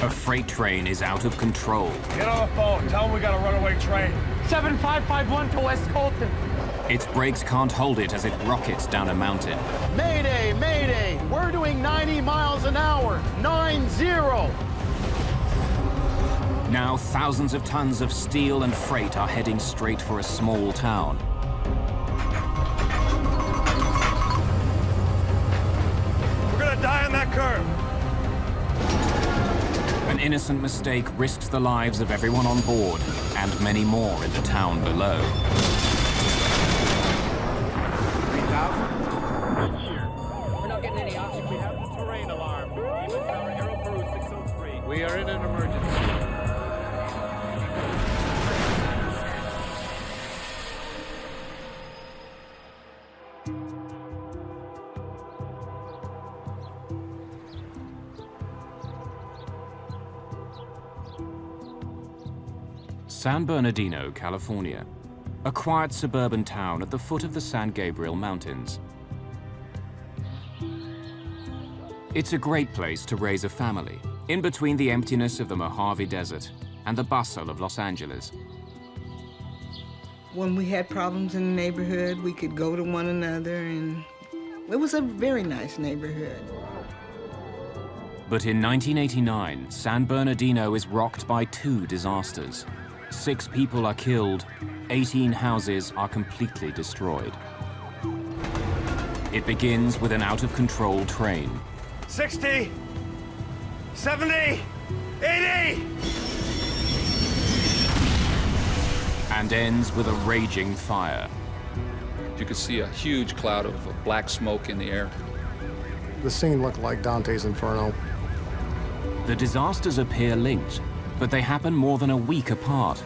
A freight train is out of control. Get on the phone. Tell them we got a runaway train. 7551 to West Colton. Its brakes can't hold it as it rockets down a mountain. Mayday, mayday! We're doing 90 miles an hour. 9-0. Now thousands of tons of steel and freight are heading straight for a small town. We're gonna die on that curve. An innocent mistake risks the lives of everyone on board and many more in the town below. 3,000? Here. We're not getting any oxygen. We have the terrain alarm. Even Tower Aero Peru 603. We are in an emergency. San Bernardino, California. A quiet suburban town at the foot of the San Gabriel Mountains. It's a great place to raise a family, in between the emptiness of the Mojave Desert and the bustle of Los Angeles. When we had problems in the neighborhood, we could go to one another, and it was a very nice neighborhood. But in 1989, San Bernardino is rocked by two disasters. 6 people are killed, 18 houses are completely destroyed. It begins with an out-of-control train. 60, 70, 80! And ends with a raging fire. You could see a huge cloud of black smoke in the air. The scene looked like Dante's Inferno. The disasters appear linked, but they happen more than a week apart.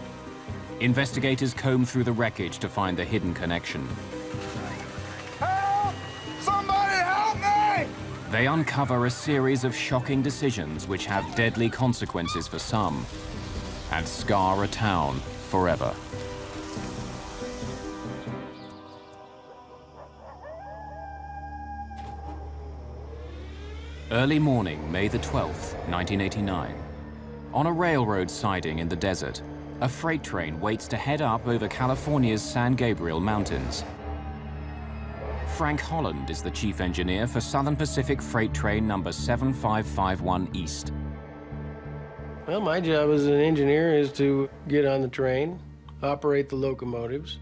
Investigators comb through the wreckage to find the hidden connection. Help! Somebody help me! They uncover a series of shocking decisions which have deadly consequences for some and scar a town forever. Early morning, May the 12th, 1989. On a railroad siding in the desert, a freight train waits to head up over California's San Gabriel Mountains. Frank Holland is the chief engineer for Southern Pacific Freight Train number 7551 East. Well, my job as an engineer is to get on the train, operate the locomotives,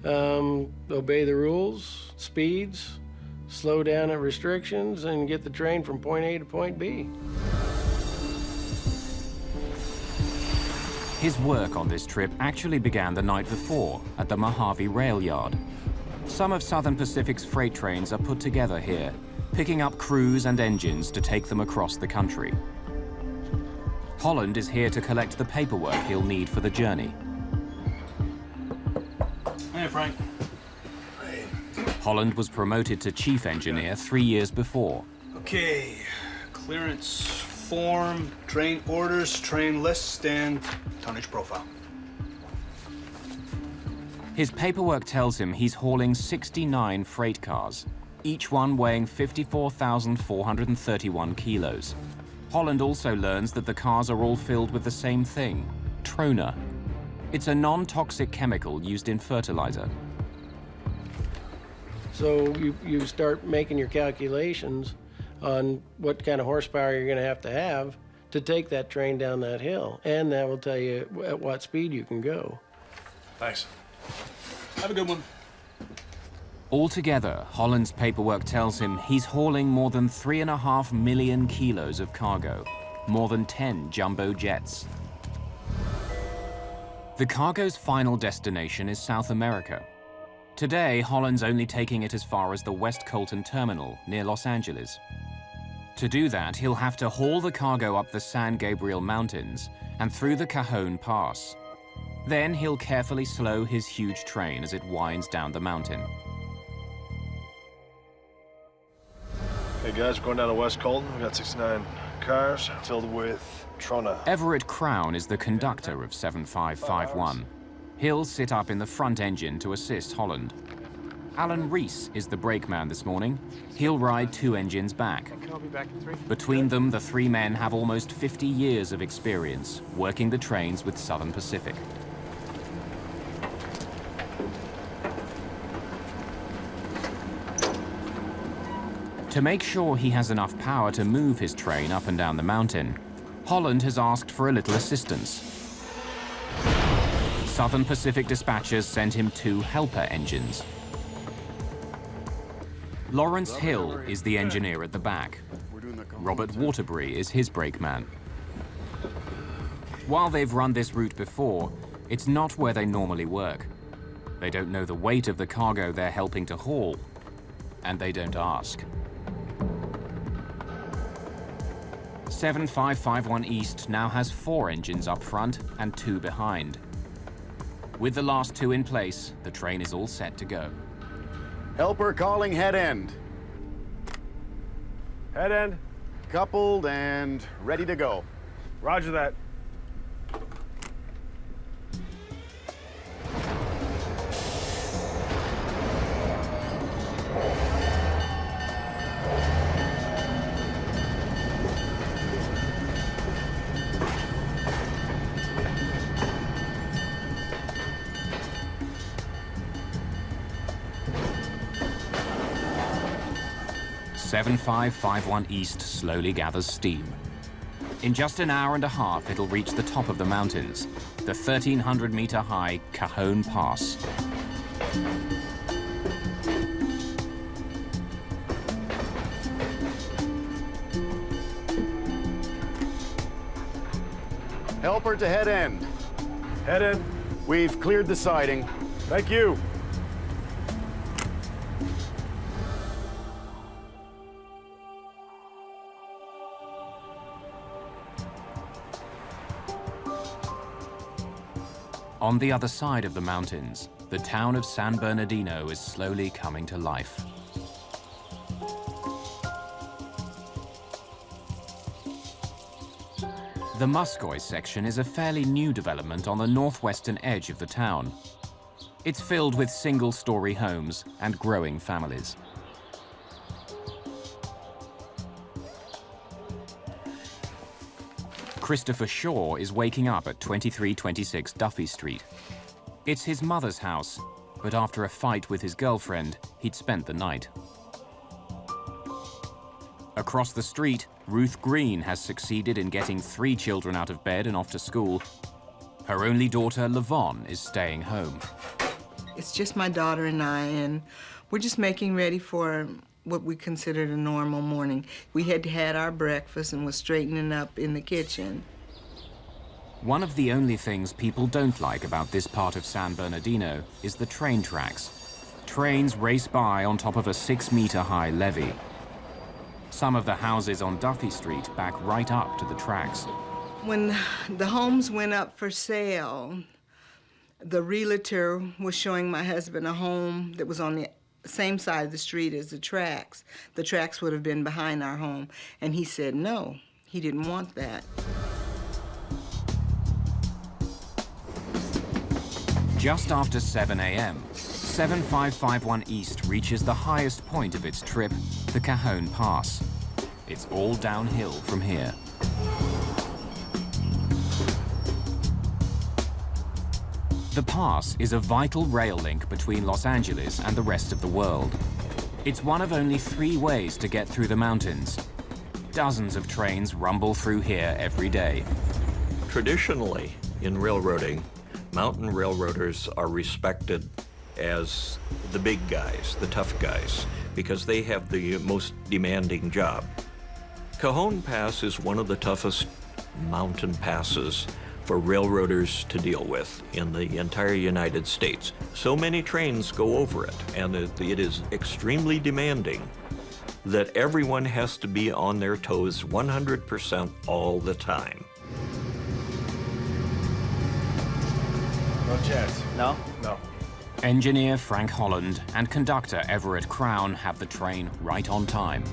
obey the rules, speeds, slow down at restrictions, and get the train from point A to point B. His work on this trip actually began the night before at the Mojave Rail Yard. Some of Southern Pacific's freight trains are put together here, picking up crews and engines to take them across the country. Holland is here to collect the paperwork he'll need for the journey. Hey, Frank. Holland was promoted to chief engineer 3 years before. Okay, clearance form, train orders, train list, and tonnage profile. His paperwork tells him he's hauling 69 freight cars, each one weighing 54,431 kilos. Holland also learns that the cars are all filled with the same thing, trona. It's a non-toxic chemical used in fertilizer. So you start making your calculations on what kind of horsepower you're going to have to take that train down that hill. And that will tell you at what speed you can go. Thanks. Have a good one. Altogether, Holland's paperwork tells him he's hauling more than 3.5 million kilos of cargo, more than 10 jumbo jets. The cargo's final destination is South America. Today, Holland's only taking it as far as the West Colton terminal near Los Angeles. To do that, he'll have to haul the cargo up the San Gabriel Mountains and through the Cajon Pass. Then he'll carefully slow his huge train as it winds down the mountain. Hey guys, we're going down to West Colton. We got 69 cars filled with trona. Everett Crown is the conductor of 7551. He'll sit up in the front engine to assist Holland. Alan Reese is the brakeman this morning. He'll ride 2 engines back. Between them, the 3 men have almost 50 years of experience working the trains with Southern Pacific. To make sure he has enough power to move his train up and down the mountain, Holland has asked for a little assistance. Southern Pacific dispatchers sent him 2 helper engines. Lawrence Hill is the engineer at the back. Robert Waterbury is his brakeman. While they've run this route before, it's not where they normally work. They don't know the weight of the cargo they're helping to haul, and they don't ask. 7551 East now has 4 engines up front and 2 behind. With the last 2 in place, the train is all set to go. Helper calling head end. Head end. Coupled and ready to go. Roger that. "7551 East slowly gathers steam. In just an hour and a half, it'll reach the top of the mountains, the 1,300-meter-high Cajon Pass. Helper to head end. Head end. We've cleared the siding. Thank you. On the other side of the mountains, the town of San Bernardino is slowly coming to life. The Muscoy section is a fairly new development on the northwestern edge of the town. It's filled with single-story homes and growing families. Christopher Shaw is waking up at 2326 Duffy Street. It's his mother's house, but after a fight with his girlfriend, he'd spent the night. Across the street, Ruth Green has succeeded in getting 3 children out of bed and off to school. Her only daughter, Lavon, is staying home. It's just my daughter and I, and we're just making ready for what we considered a normal morning. We had had our breakfast and was straightening up in the kitchen. One of the only things people don't like about this part of San Bernardino is the train tracks. Trains race by on top of a 6-meter-high levee. Some of the houses on Duffy Street back right up to the tracks. When the homes went up for sale, the realtor was showing my husband a home that was on the same side of the street as the tracks. The tracks would have been behind our home, and he said no, he didn't want that. Just after 7 a.m., 7551 East reaches the highest point of its trip, the Cajon Pass. It's all downhill from here. The pass is a vital rail link between Los Angeles and the rest of the world. It's one of only 3 ways to get through the mountains. Dozens of trains rumble through here every day. Traditionally, in railroading, mountain railroaders are respected as the big guys, the tough guys, because they have the most demanding job. Cajon Pass is one of the toughest mountain passes for railroaders to deal with in the entire United States. So many trains go over it, and it is extremely demanding that everyone has to be on their toes 100% all the time. No chance. No? No. Engineer Frank Holland and conductor Everett Crown have the train right on time.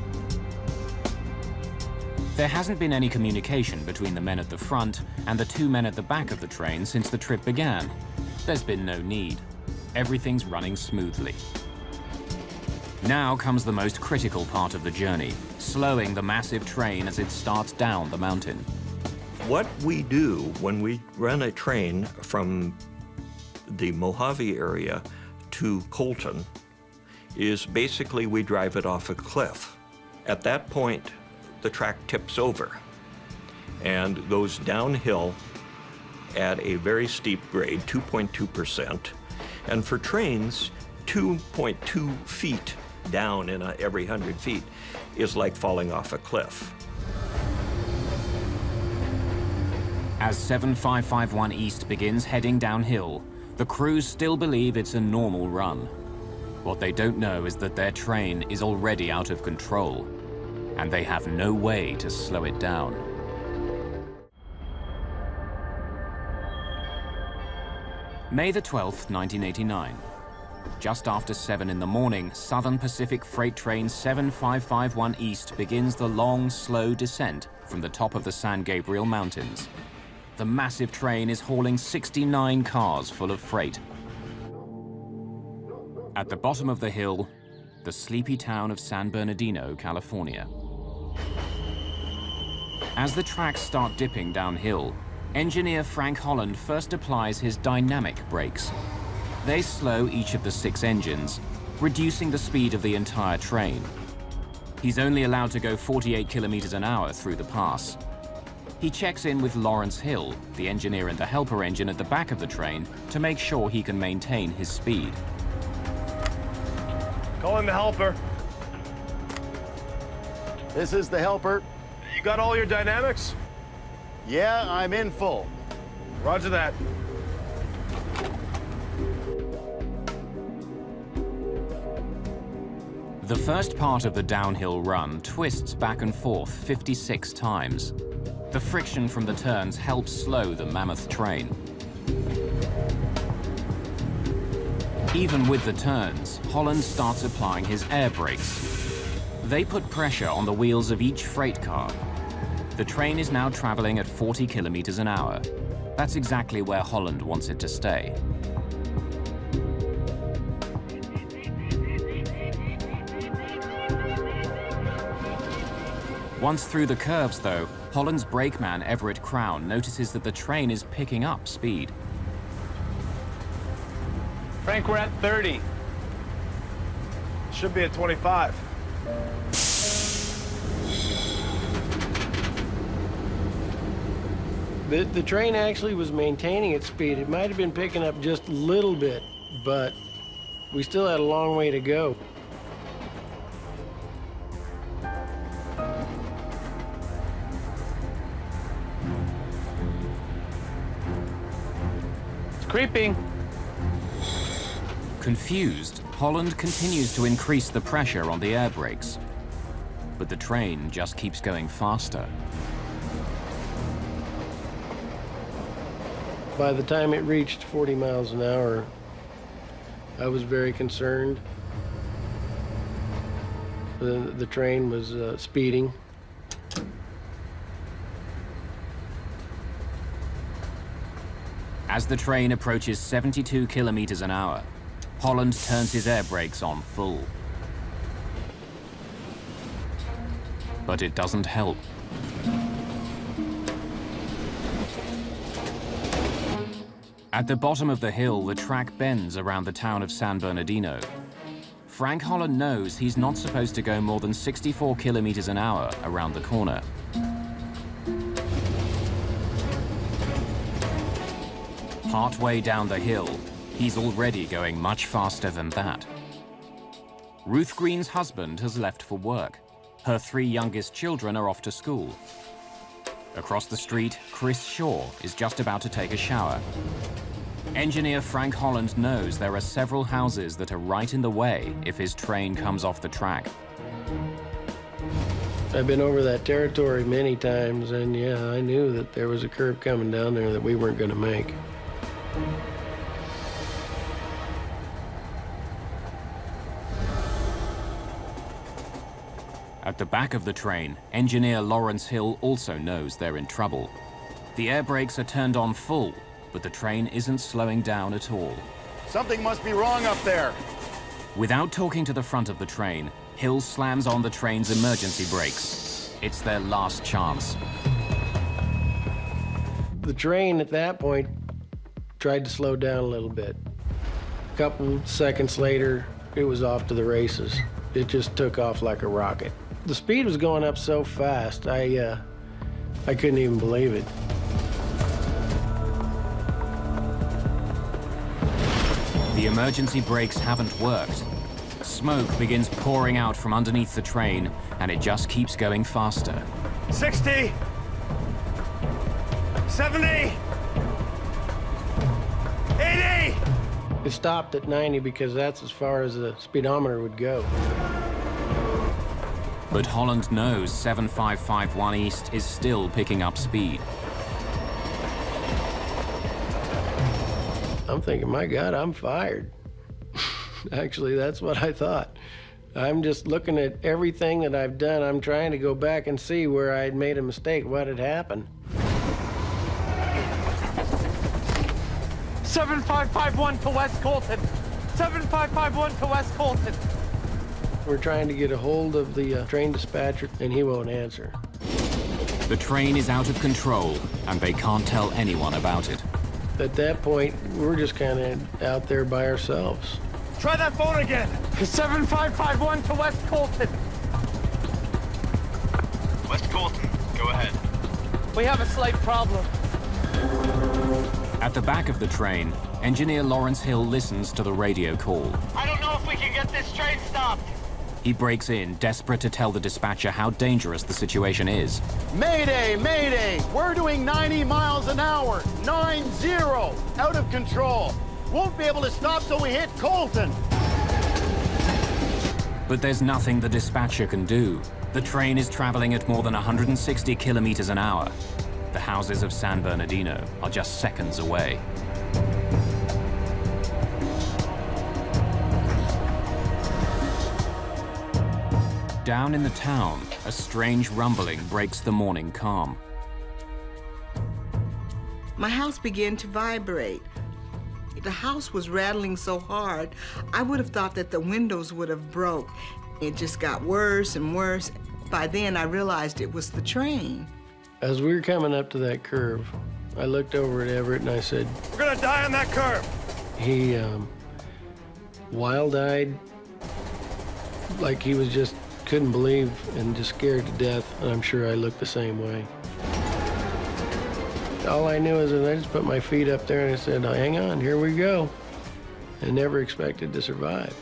There hasn't been any communication between the men at the front and the 2 men at the back of the train since the trip began. There's been no need. Everything's running smoothly. Now comes the most critical part of the journey, slowing the massive train as it starts down the mountain. What we do when we run a train from the Mojave area to Colton is basically we drive it off a cliff. At that point, the track tips over and goes downhill at a very steep grade, 2.2%. And for trains, 2.2 feet down in every 100 feet is like falling off a cliff. As 7551 East begins heading downhill, the crews still believe it's a normal run. What they don't know is that their train is already out of control, and they have no way to slow it down. May the 12th, 1989. Just after 7 in the morning, Southern Pacific Freight Train 7551 East begins the long, slow descent from the top of the San Gabriel Mountains. The massive train is hauling 69 cars full of freight. At the bottom of the hill, the sleepy town of San Bernardino, California. As the tracks start dipping downhill, engineer Frank Holland first applies his dynamic brakes. They slow each of the 6 engines, reducing the speed of the entire train. He's only allowed to go 48 kilometers an hour through the pass. He checks in with Lawrence Hill, the engineer in the helper engine at the back of the train, to make sure he can maintain his speed. Calling the helper. This is the helper. You got all your dynamics? Yeah, I'm in full. Roger that. The first part of the downhill run twists back and forth 56 times. The friction from the turns helps slow the mammoth train. Even with the turns, Holland starts applying his air brakes. They put pressure on the wheels of each freight car. The train is now traveling at 40 kilometers an hour. That's exactly where Holland wants it to stay. Once through the curves, though, Holland's brakeman Everett Crown notices that the train is picking up speed. Frank, we're at 30. Should be at 25. The train actually was maintaining its speed. It might have been picking up just a little bit, but we still had a long way to go. It's creeping. Confused, Holland continues to increase the pressure on the air brakes. But the train just keeps going faster. By the time it reached 40 miles an hour, I was very concerned. The train was speeding. As the train approaches 72 kilometers an hour, Holland turns his air brakes on full. But it doesn't help. At the bottom of the hill, the track bends around the town of San Bernardino. Frank Holland knows he's not supposed to go more than 64 kilometers an hour around the corner. Partway down the hill, he's already going much faster than that. Ruth Green's husband has left for work. Her 3 youngest children are off to school. Across the street, Chris Shaw is just about to take a shower. Engineer Frank Holland knows there are several houses that are right in the way if his train comes off the track. I've been over that territory many times, and yeah, I knew that there was a curve coming down there that we weren't going to make. At the back of the train, engineer Lawrence Hill also knows they're in trouble. The air brakes are turned on full, but the train isn't slowing down at all. Something must be wrong up there. Without talking to the front of the train, Hill slams on the train's emergency brakes. It's their last chance. The train at that point tried to slow down a little bit. A couple seconds later, it was off to the races. It just took off like a rocket. The speed was going up so fast, I couldn't even believe it. The emergency brakes haven't worked. Smoke begins pouring out from underneath the train, and it just keeps going faster. 60, 70, 80. It stopped at 90 because that's as far as the speedometer would go. But Holland knows 7551 East is still picking up speed. I'm thinking, my God, I'm fired. Actually, that's what I thought. I'm just looking at everything that I've done. I'm trying to go back and see where I had made a mistake, what had happened. 7551 to West Colton. 7551 to West Colton. We're trying to get a hold of the train dispatcher, and he won't answer. The train is out of control, and they can't tell anyone about it. At that point, we're just kind of out there by ourselves. Try that phone again. 7551 to West Colton. West Colton, go ahead. We have a slight problem. At the back of the train, engineer Lawrence Hill listens to the radio call. I don't know if we can get this train stopped. He breaks in, desperate to tell the dispatcher how dangerous the situation is. Mayday, Mayday! We're doing 90 miles an hour. 90, out of control. Won't be able to stop till we hit Colton. But there's nothing the dispatcher can do. The train is traveling at more than 160 kilometers an hour. The houses of San Bernardino are just seconds away. Down in the town, a strange rumbling breaks the morning calm. My house began to vibrate. The house was rattling so hard, I would have thought that the windows would have broke. It just got worse and worse. By then, I realized it was the train. As we were coming up to that curve, I looked over at Everett and I said, We're gonna die on that curve. He wild-eyed, like he was just couldn't believe and just scared to death, and I'm sure I looked the same way. All I knew is that I just put my feet up there and I said, hang on, here we go. And never expected to survive.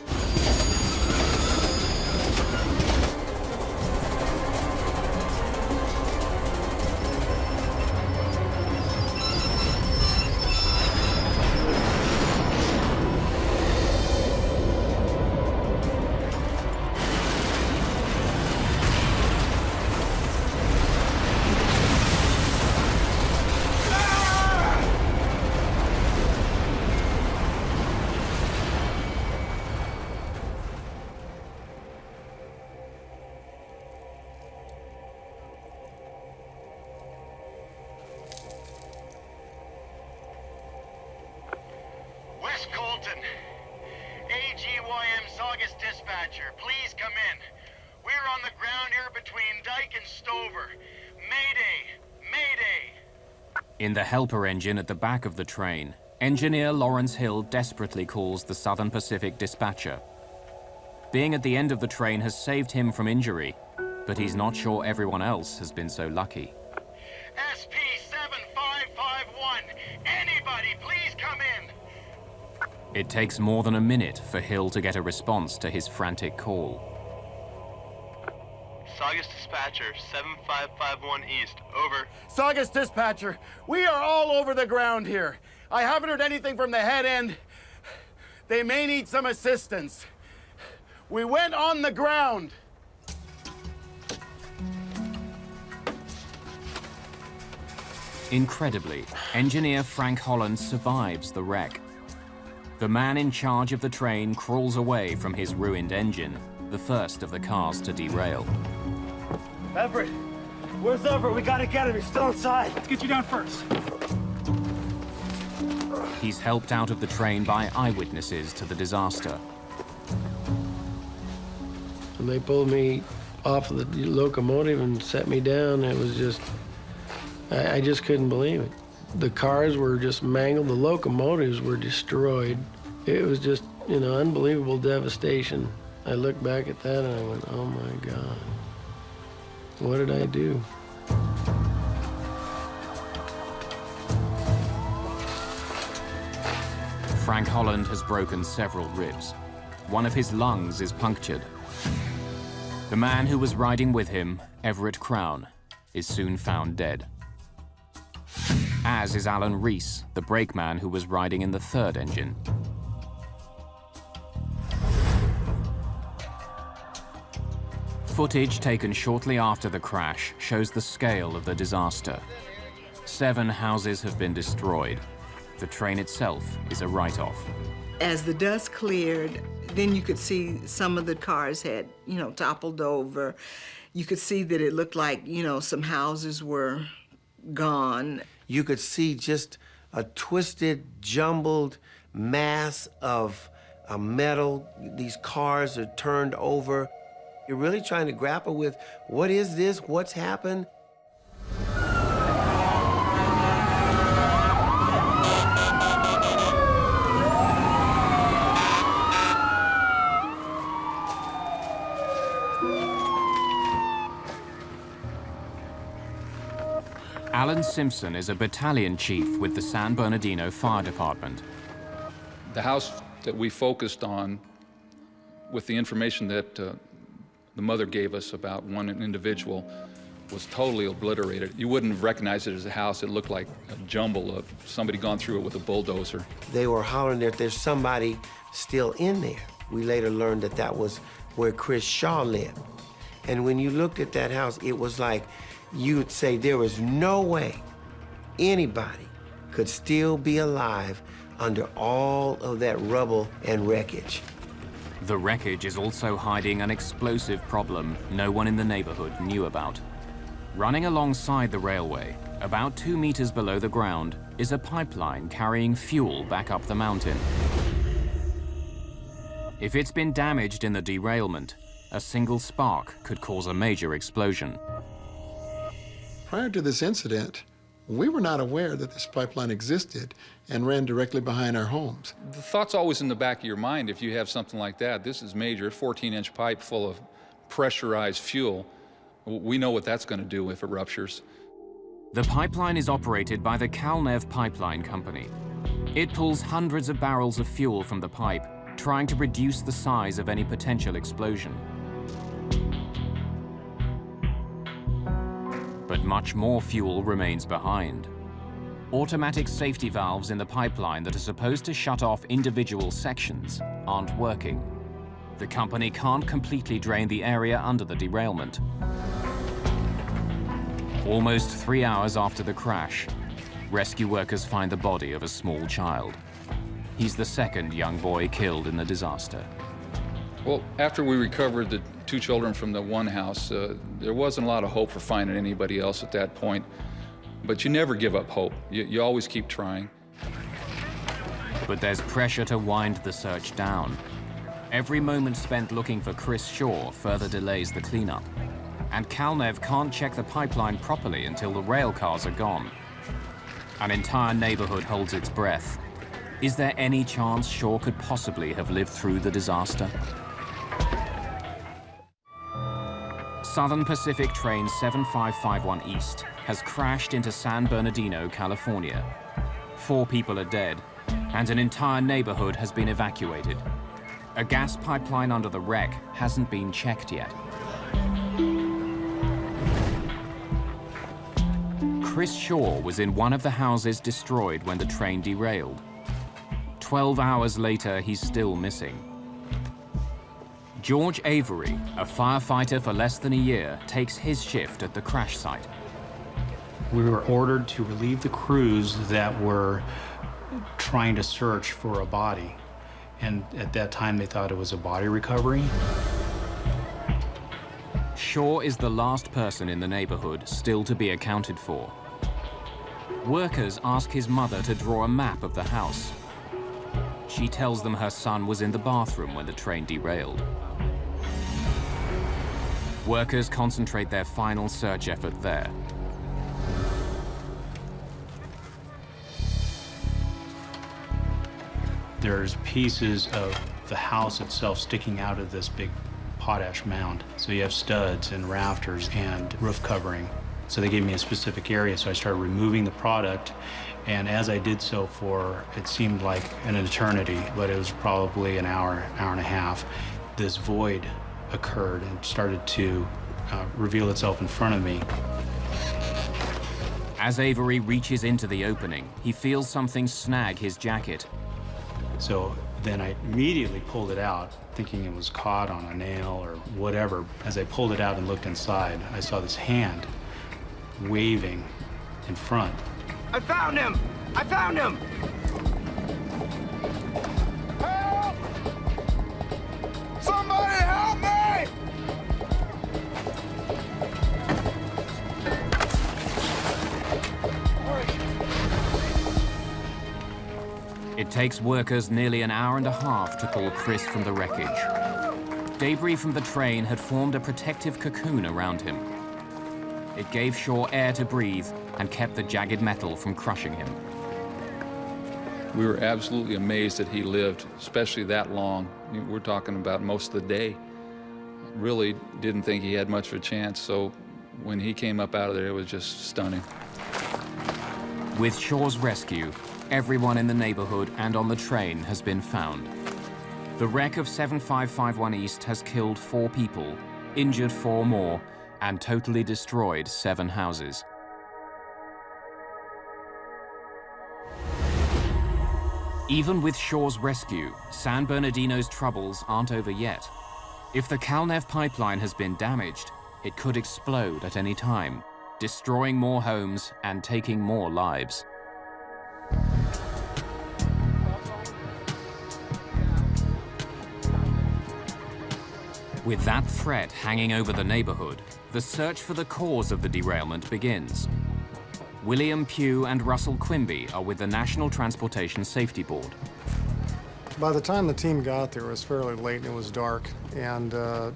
West Colton. AGYM Saugus dispatcher, please come in. We're on the ground here between Dyke and Stover. Mayday! Mayday! In the helper engine at the back of the train, engineer Lawrence Hill desperately calls the Southern Pacific dispatcher. Being at the end of the train has saved him from injury, but he's not sure everyone else has been so lucky. SP7551, anybody, please come in. It takes more than a minute for Hill to get a response to his frantic call. Saugus dispatcher, 7551 East, over. Saugus dispatcher, we are all over the ground here. I haven't heard anything from the head end. They may need some assistance. We went on the ground. Incredibly, engineer Frank Holland survives the wreck. The man in charge of the train crawls away from his ruined engine, the first of the cars to derail. Everett, where's Everett? We gotta get him. He's still inside. Let's get you down first. He's helped out of the train by eyewitnesses to the disaster. And they pulled me off of the locomotive and set me down. It was just, I just couldn't believe it. The cars were just mangled. The locomotives were destroyed. It was just, you know, unbelievable devastation. I look back at that and I went, oh my God, what did I do? Frank Holland has broken several ribs. One of his lungs is punctured. The man who was riding with him, Everett Crown, is soon found dead. As is Alan Reese, the brakeman who was riding in the third engine. Footage taken shortly after the crash shows the scale of the disaster. 7 houses have been destroyed. The train itself is a write-off. As the dust cleared, then you could see some of the cars had, you know, toppled over. You could see that it looked like, you know, some houses were gone. You could see just a twisted, jumbled mass of metal. These cars are turned over. You're really trying to grapple with, what is this? What's happened? Alan Simpson is a battalion chief with the San Bernardino Fire Department. The house that we focused on, with the information that the mother gave us about one individual, was totally obliterated. You wouldn't recognize it as a house. It looked like a jumble of somebody gone through it with a bulldozer. They were hollering that there's somebody still in there. We later learned that that was where Chris Shaw lived. And when you looked at that house, it was like you would say there was no way anybody could still be alive under all of that rubble and wreckage. The wreckage is also hiding an explosive problem no one in the neighborhood knew about. Running alongside the railway, about 2 meters below the ground, is a pipeline carrying fuel back up the mountain. If it's been damaged in the derailment, a single spark could cause a major explosion. Prior to this incident, we were not aware that this pipeline existed and ran directly behind our homes. The thought's always in the back of your mind if you have something like that. This is major, 14-inch pipe full of pressurized fuel. We know what that's going to do if it ruptures. The pipeline is operated by the Kalnev Pipeline Company. It pulls hundreds of barrels of fuel from the pipe, trying to reduce the size of any potential explosion. But much more fuel remains behind. Automatic safety valves in the pipeline that are supposed to shut off individual sections aren't working. The company can't completely drain the area under the derailment. Almost 3 hours after the crash, rescue workers find the body of a small child. He's the second young boy killed in the disaster. Well, after we recovered the 2 children from the one house, there wasn't a lot of hope for finding anybody else at that point. But you never give up hope. You always keep trying. But there's pressure to wind the search down. Every moment spent looking for Chris Shaw further delays the cleanup. And Kalnev can't check the pipeline properly until the rail cars are gone. An entire neighborhood holds its breath. Is there any chance Shaw could possibly have lived through the disaster? Southern Pacific Train 7551 East has crashed into San Bernardino, California. 4 people are dead, and an entire neighborhood has been evacuated. A gas pipeline under the wreck hasn't been checked yet. Chris Shaw was in one of the houses destroyed when the train derailed. 12 hours later, he's still missing. George Avery, a firefighter for less than a year, takes his shift at the crash site. We were ordered to relieve the crews that were trying to search for a body. And at that time, they thought it was a body recovery. Shaw is the last person in the neighborhood still to be accounted for. Workers ask his mother to draw a map of the house. She tells them her son was in the bathroom when the train derailed. Workers concentrate their final search effort there. There's pieces of the house itself sticking out of this big potash mound. So you have studs and rafters and roof covering. So they gave me a specific area, so I started removing the product. And as I did so for, it seemed like an eternity, but it was probably an hour, hour and a half, this void occurred and started to reveal itself in front of me. As Avery reaches into the opening, he feels something snag his jacket. So then I immediately pulled it out, thinking it was caught on a nail or whatever. As I pulled it out and looked inside, I saw this hand waving in front. I found him! I found him! Help! Somebody help me! It takes workers nearly an hour and a half to pull Chris from the wreckage. Debris from the train had formed a protective cocoon around him. It gave Shaw air to breathe and kept the jagged metal from crushing him. We were absolutely amazed that he lived, especially that long. We're talking about most of the day. Really didn't think he had much of a chance, so when he came up out of there, it was just stunning. With Shaw's rescue, everyone in the neighborhood and on the train has been found. The wreck of 7551 East has killed 4 people, injured 4 more, and totally destroyed 7 houses. Even with Shaw's rescue, San Bernardino's troubles aren't over yet. If the Kalnev pipeline has been damaged, it could explode at any time, destroying more homes and taking more lives. With that threat hanging over the neighborhood, the search for the cause of the derailment begins. William Pugh and Russell Quimby are with the National Transportation Safety Board. By the time the team got there, it was fairly late and it was dark, and the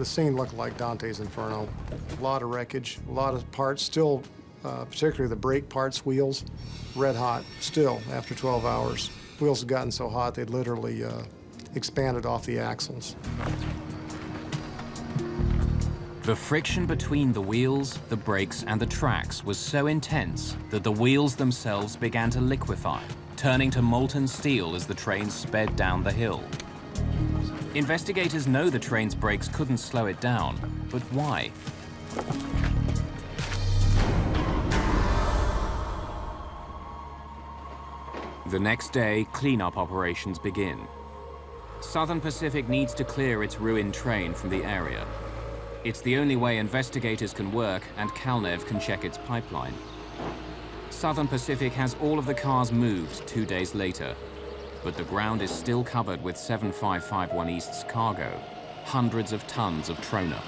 scene looked like Dante's Inferno. A lot of wreckage, a lot of parts still, particularly the brake parts, wheels, red hot, still after 12 hours. Wheels had gotten so hot they'd literally expanded off the axles. The friction between the wheels, the brakes, and the tracks was so intense that the wheels themselves began to liquefy, turning to molten steel as the train sped down the hill. Investigators know the train's brakes couldn't slow it down, but why? The next day, cleanup operations begin. Southern Pacific needs to clear its ruined train from the area. It's the only way investigators can work and Kalnev can check its pipeline. Southern Pacific has all of the cars moved 2 days later, but the ground is still covered with 7551 East's cargo, hundreds of tons of trona.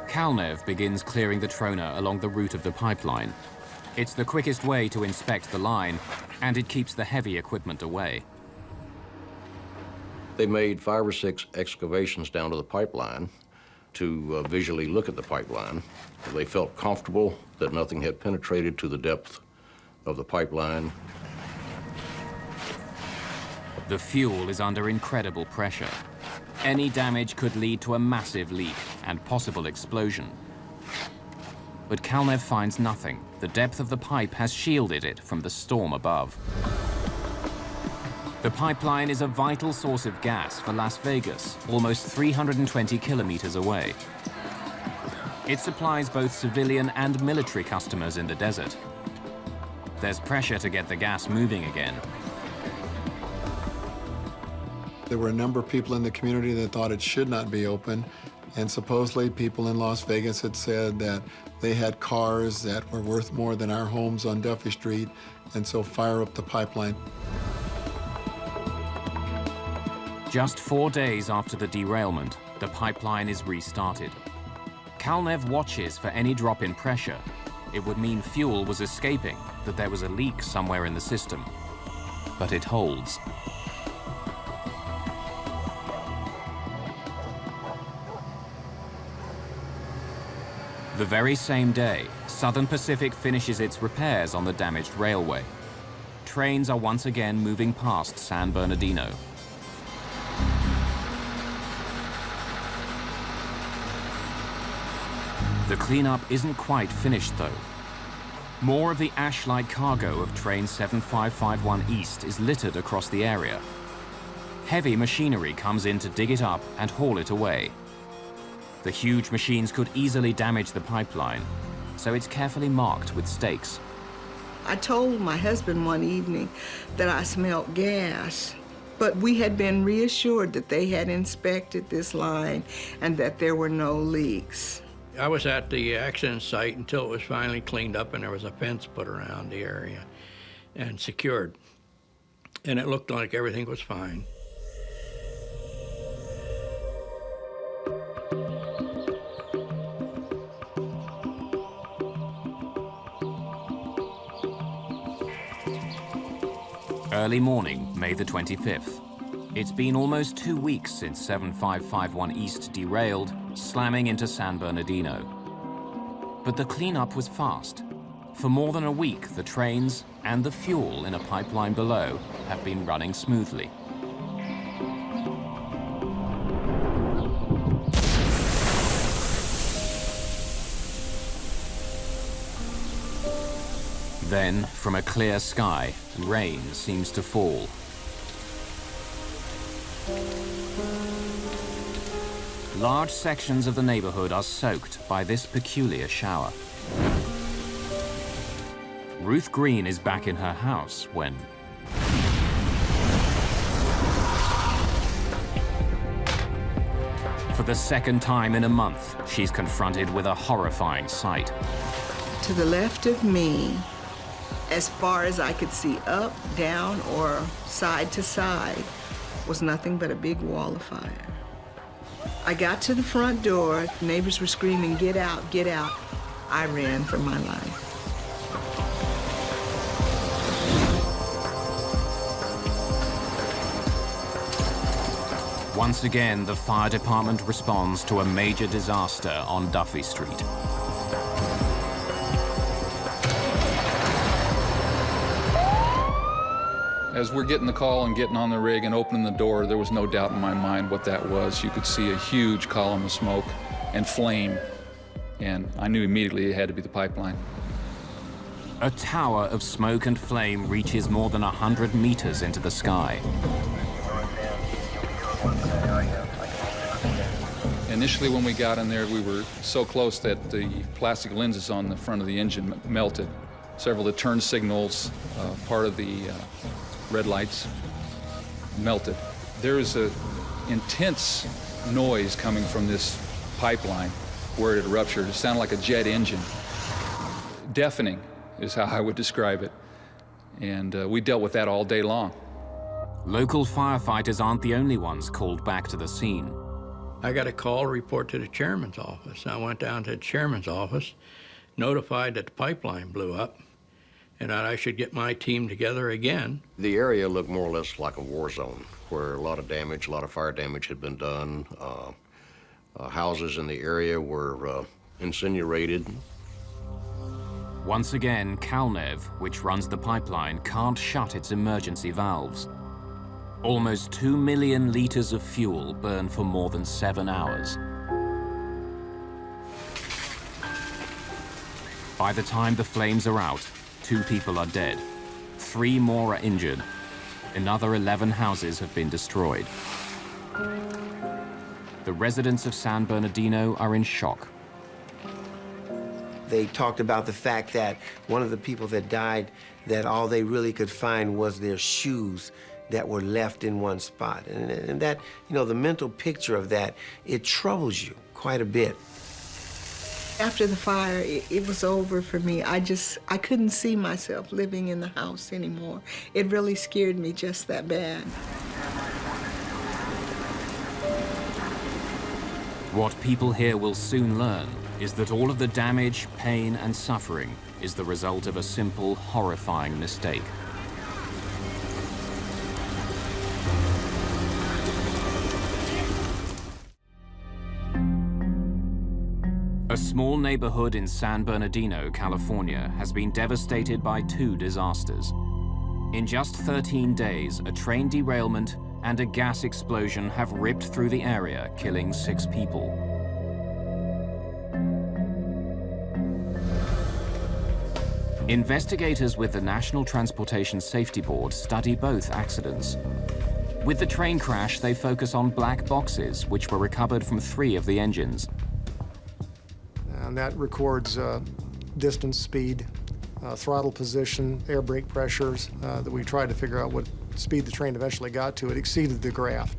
Kalnev begins clearing the trona along the route of the pipeline. It's the quickest way to inspect the line, and it keeps the heavy equipment away. They made 5 or 6 excavations down to the pipeline to visually look at the pipeline. They felt comfortable that nothing had penetrated to the depth of the pipeline. The fuel is under incredible pressure. Any damage could lead to a massive leak and possible explosion. But Kalnev finds nothing. The depth of the pipe has shielded it from the storm above. The pipeline is a vital source of gas for Las Vegas, almost 320 kilometers away. It supplies both civilian and military customers in the desert. There's pressure to get the gas moving again. There were a number of people in the community that thought it should not be open, and supposedly people in Las Vegas had said that they had cars that were worth more than our homes on Duffy Street, and so fire up the pipeline. Just 4 days after the derailment, the pipeline is restarted. Kalnev watches for any drop in pressure. It would mean fuel was escaping, that there was a leak somewhere in the system. but it holds. The very same day, Southern Pacific finishes its repairs on the damaged railway. Trains are once again moving past San Bernardino. The cleanup isn't quite finished, though. More of the ash-like cargo of train 7551 East is littered across the area. Heavy machinery comes in to dig it up and haul it away. The huge machines could easily damage the pipeline, so it's carefully marked with stakes. I told my husband one evening that I smelled gas, but we had been reassured that they had inspected this line and that there were no leaks. I was at the accident site until it was finally cleaned up and there was a fence put around the area and secured. And it looked like everything was fine. Early morning, May the 25th. It's been almost 2 weeks since 7551 East derailed, slamming into San Bernardino. But the cleanup was fast. For more than a week, the trains and the fuel in a pipeline below have been running smoothly. Then, from a clear sky, rain seems to fall. Large sections of the neighborhood are soaked by this peculiar shower. Ruth Green is back in her house when for the second time in a month, she's confronted with a horrifying sight. To the left of me, as far as I could see up, down, or side to side, was nothing but a big wall of fire. I got to the front door, neighbors were screaming, "Get out, get out." I ran for my life. Once again, the fire department responds to a major disaster on Duffy Street. As we're getting the call and getting on the rig and opening the door, there was no doubt in my mind what that was. You could see a huge column of smoke and flame, and I knew immediately it had to be the pipeline. A tower of smoke and flame reaches more than 100 meters into the sky. Initially, when we got in there, we were so close that the plastic lenses on the front of the engine melted. Several of the turn signals, part of the red lights, melted. There is an intense noise coming from this pipeline where it had ruptured. It sounded like a jet engine. Deafening is how I would describe it. And we dealt with that all day long. Local firefighters aren't the only ones called back to the scene. I got a call, report to the chairman's office. I went down to the chairman's office, notified that the pipeline blew up, and that I should get my team together again. The area looked more or less like a war zone, where a lot of damage, a lot of fire damage had been done. Houses in the area were incinerated. Once again, Kalnev, which runs the pipeline, can't shut its emergency valves. Almost 2 million liters of fuel burn for more than 7 hours. By the time the flames are out, 2 people are dead. 3 more are injured. Another 11 houses have been destroyed. The residents of San Bernardino are in shock. They talked about the fact that one of the people that died, that all they really could find was their shoes that were left in one spot. And that, you know, the mental picture of that, it troubles you quite a bit. After the fire, it was over for me. I couldn't see myself living in the house anymore. It really scared me just that bad. What people here will soon learn is that all of the damage, pain, and suffering is the result of a simple, horrifying mistake. A small neighborhood in San Bernardino, California, has been devastated by 2 disasters. In just 13 days, a train derailment and a gas explosion have ripped through the area, killing 6 people. Investigators with the National Transportation Safety Board study both accidents. With the train crash, they focus on black boxes, which were recovered from 3 of the engines. And that records distance, speed, throttle position, air brake pressures, that we tried to figure out what speed the train eventually got to. It exceeded the graph.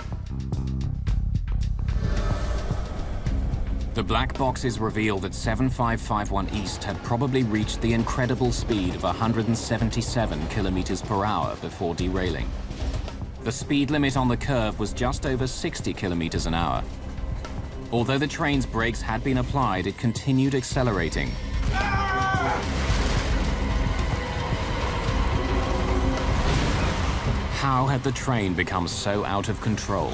The black boxes reveal that 7551 East had probably reached the incredible speed of 177 kilometers per hour before derailing. The speed limit on the curve was just over 60 kilometers an hour. Although the train's brakes had been applied, it continued accelerating. How had the train become so out of control?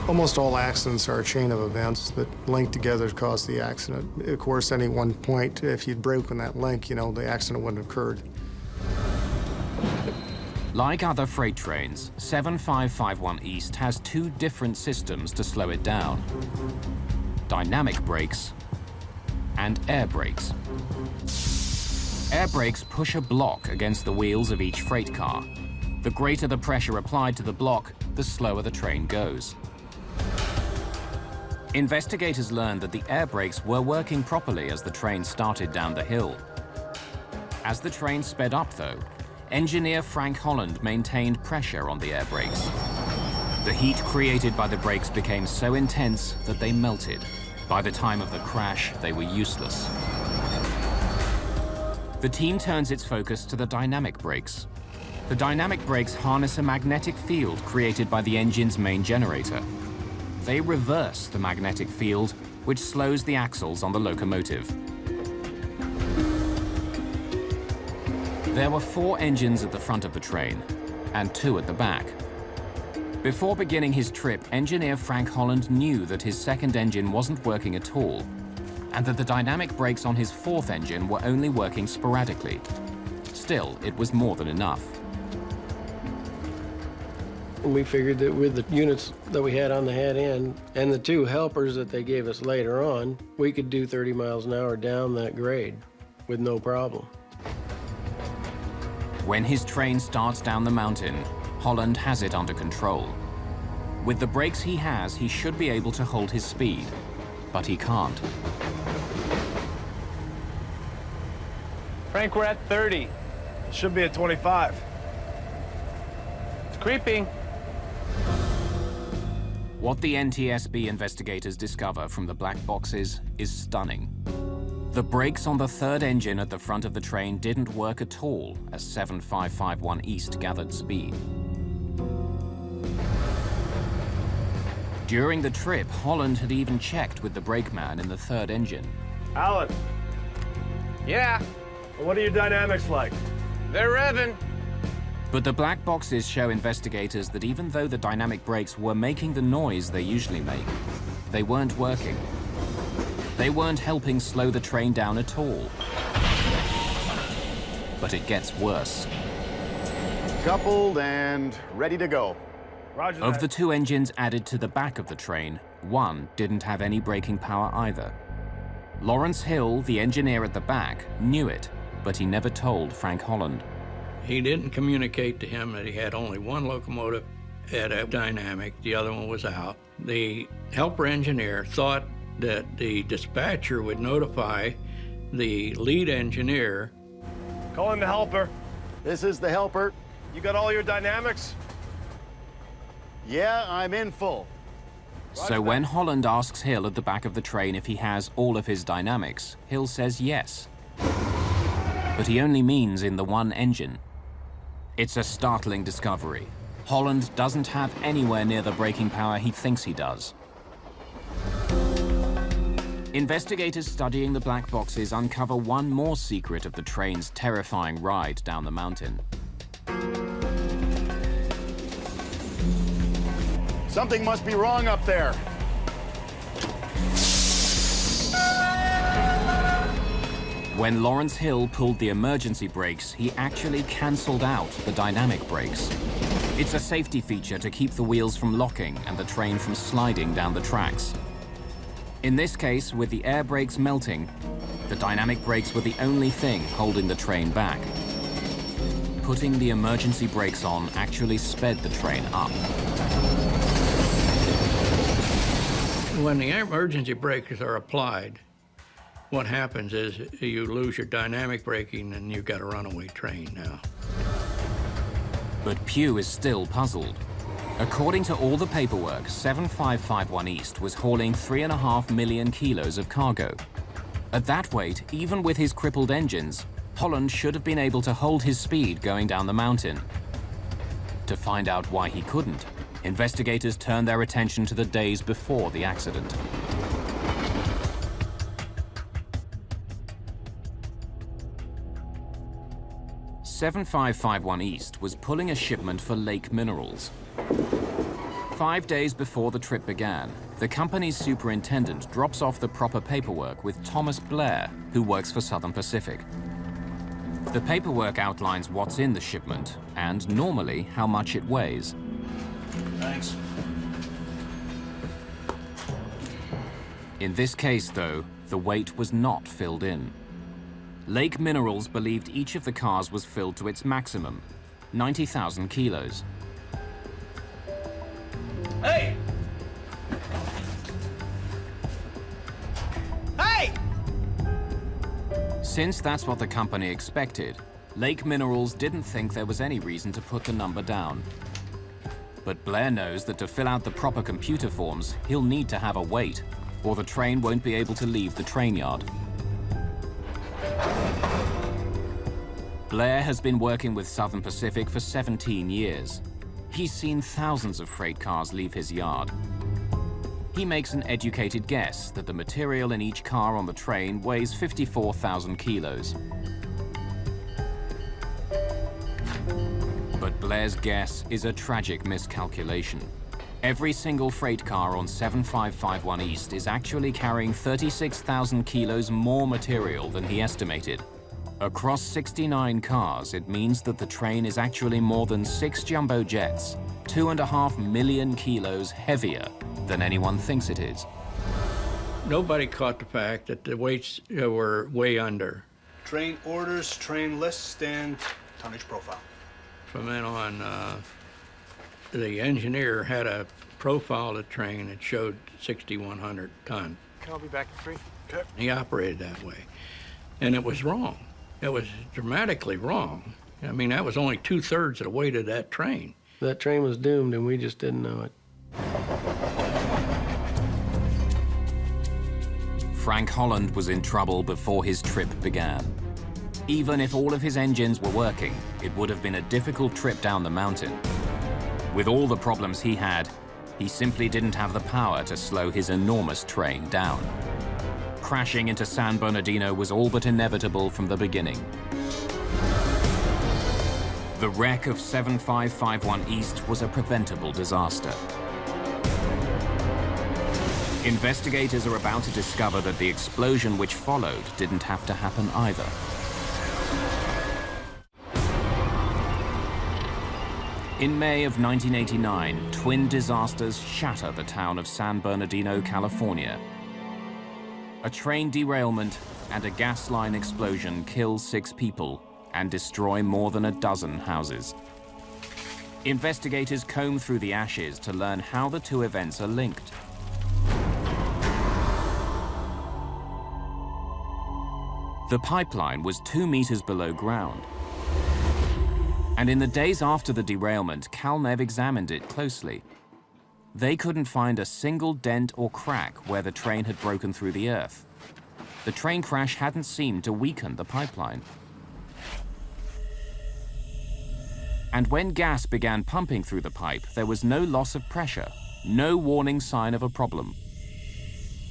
Almost all accidents are a chain of events that link together to cause the accident. Of course, any one point, if you'd broken that link, the accident wouldn't have occurred. Like other freight trains, 7551 East has 2 different systems to slow it down: dynamic brakes and air brakes. Air brakes push a block against the wheels of each freight car. The greater the pressure applied to the block, the slower the train goes. Investigators learned that the air brakes were working properly as the train started down the hill. As the train sped up, though, engineer Frank Holland maintained pressure on the air brakes. The heat created by the brakes became so intense that they melted. By the time of the crash, they were useless. The team turns its focus to the dynamic brakes. The dynamic brakes harness a magnetic field created by the engine's main generator. They reverse the magnetic field, which slows the axles on the locomotive. There were 4 engines at the front of the train, and 2 at the back. Before beginning his trip, engineer Frank Holland knew that his second engine wasn't working at all, and that the dynamic brakes on his 4th engine were only working sporadically. Still, it was more than enough. We figured that with the units that we had on the head end and the 2 helpers that they gave us later on, we could do 30 miles an hour down that grade with no problem. When his train starts down the mountain, Holland has it under control. With the brakes he has, he should be able to hold his speed, but he can't. Frank, we're at 30. It should be at 25. It's creeping. What the NTSB investigators discover from the black boxes is stunning. The brakes on the 3rd engine at the front of the train didn't work at all as 7551 East gathered speed. During the trip, Holland had even checked with the brakeman in the 3rd engine. Alan. Yeah. Well, what are your dynamics like? They're revving. But the black boxes show investigators that even though the dynamic brakes were making the noise they usually make, they weren't working. They weren't helping slow the train down at all. But it gets worse. Coupled and ready to go. Roger Of that. the 2 engines added to the back of the train, 1 didn't have any braking power either. Lawrence Hill, the engineer at the back, knew it, but he never told Frank Holland. He didn't communicate to him that he had only 1 locomotive at a dynamic, the other one was out. The helper engineer thought that the dispatcher would notify the lead engineer. Call in the helper. This is the helper. You got all your dynamics? Yeah, I'm in full. So when Holland asks Hill at the back of the train if he has all of his dynamics, Hill says yes. But he only means in the 1 engine. It's a startling discovery. Holland doesn't have anywhere near the braking power he thinks he does. Investigators studying the black boxes uncover one more secret of the train's terrifying ride down the mountain. Something must be wrong up there. When Lawrence Hill pulled the emergency brakes, he actually cancelled out the dynamic brakes. It's a safety feature to keep the wheels from locking and the train from sliding down the tracks. In this case, with the air brakes melting, the dynamic brakes were the only thing holding the train back. Putting the emergency brakes on actually sped the train up. When the emergency brakes are applied, what happens is you lose your dynamic braking and you've got a runaway train now. But Pugh is still puzzled. According to all the paperwork, 7551 East was hauling 3.5 million kilos of cargo. At that weight, even with his crippled engines, Holland should have been able to hold his speed going down the mountain. To find out why he couldn't, investigators turned their attention to the days before the accident. "7551 East was pulling a shipment for Lake Minerals. 5 days before the trip began, the company's superintendent drops off the proper paperwork with Thomas Blair, who works for Southern Pacific. The paperwork outlines what's in the shipment and, normally, how much it weighs. Thanks. In this case, though, the weight was not filled in. Lake Minerals believed each of the cars was filled to its maximum, 90,000 kilos. Hey! Hey! Since that's what the company expected, Lake Minerals didn't think there was any reason to put the number down. But Blair knows that to fill out the proper computer forms, he'll need to have a weight, or the train won't be able to leave the train yard. Blair has been working with Southern Pacific for 17 years. He's seen thousands of freight cars leave his yard. He makes an educated guess that the material in each car on the train weighs 54,000 kilos. But Blair's guess is a tragic miscalculation. Every single freight car on 7551 East is actually carrying 36,000 kilos more material than he estimated. Across 69 cars, it means that the train is actually more than 6 jumbo jets, 2.5 million kilos heavier than anyone thinks it is. Nobody caught the fact that the weights were way under. Train orders, train lists, and tonnage profile. From then on, the engineer had a profile of the train that showed 6,100 ton. I'll be back at 3. Okay. He operated that way, and it was wrong. It was dramatically wrong. I mean, that was only 2/3 of the weight of that train. That train was doomed, and we just didn't know it. Frank Holland was in trouble before his trip began. Even if all of his engines were working, it would have been a difficult trip down the mountain. With all the problems he had, he simply didn't have the power to slow his enormous train down. Crashing into San Bernardino was all but inevitable from the beginning. The wreck of 7551 East was a preventable disaster. Investigators are about to discover that the explosion which followed didn't have to happen either. In May of 1989, twin disasters shatter the town of San Bernardino, California. A train derailment and a gas line explosion kill 6 people and destroy more than a dozen houses. Investigators comb through the ashes to learn how the two events are linked. The pipeline was 2 meters below ground. And in the days after the derailment, CalNev examined it closely. They couldn't find a single dent or crack where the train had broken through the earth. The train crash hadn't seemed to weaken the pipeline. And when gas began pumping through the pipe, there was no loss of pressure, no warning sign of a problem.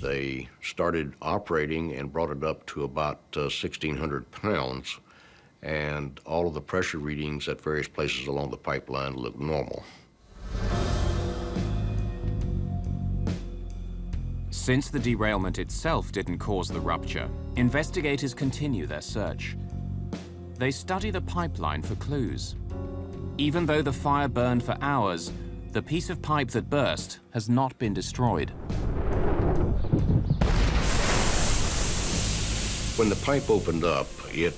They started operating and brought it up to about 1,600 pounds, and all of the pressure readings at various places along the pipeline looked normal. Since the derailment itself didn't cause the rupture, investigators continue their search. They study the pipeline for clues. Even though the fire burned for hours, the piece of pipe that burst has not been destroyed. When the pipe opened up, it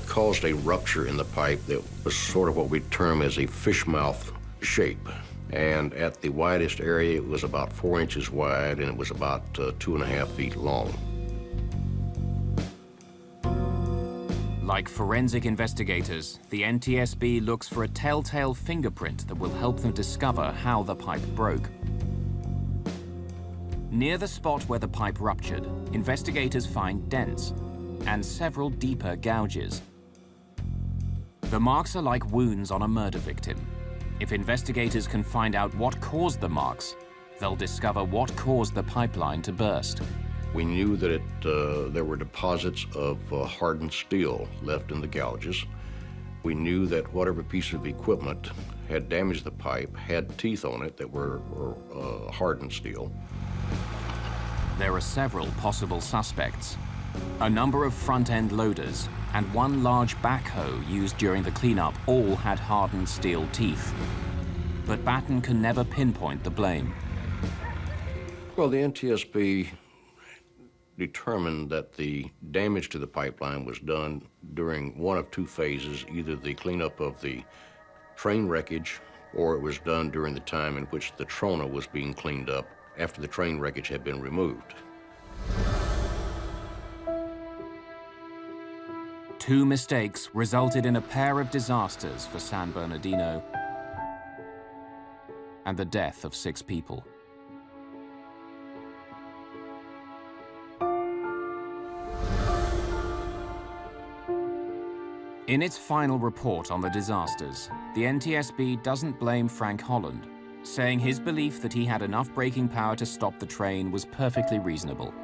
caused a rupture in the pipe that was sort of what we term as a fish mouth shape. And at the widest area, it was about 4 inches wide, and it was about 2.5 feet long. Like forensic investigators, the NTSB looks for a telltale fingerprint that will help them discover how the pipe broke. Near the spot where the pipe ruptured, investigators find dents and several deeper gouges. The marks are like wounds on a murder victim. If investigators can find out what caused the marks, they'll discover what caused the pipeline to burst. We knew that there were deposits of hardened steel left in the gouges. We knew that whatever piece of equipment had damaged the pipe had teeth on it that were hardened steel. There are several possible suspects. A number of front-end loaders and one large backhoe used during the cleanup all had hardened steel teeth. But Batten can never pinpoint the blame. Well, the NTSB determined that the damage to the pipeline was done during one of two phases, either the cleanup of the train wreckage or it was done during the time in which the trona was being cleaned up after the train wreckage had been removed. Two mistakes resulted in a pair of disasters for San Bernardino and the death of 6 people. In its final report on the disasters, the NTSB doesn't blame Frank Holland, saying his belief that he had enough braking power to stop the train was perfectly reasonable.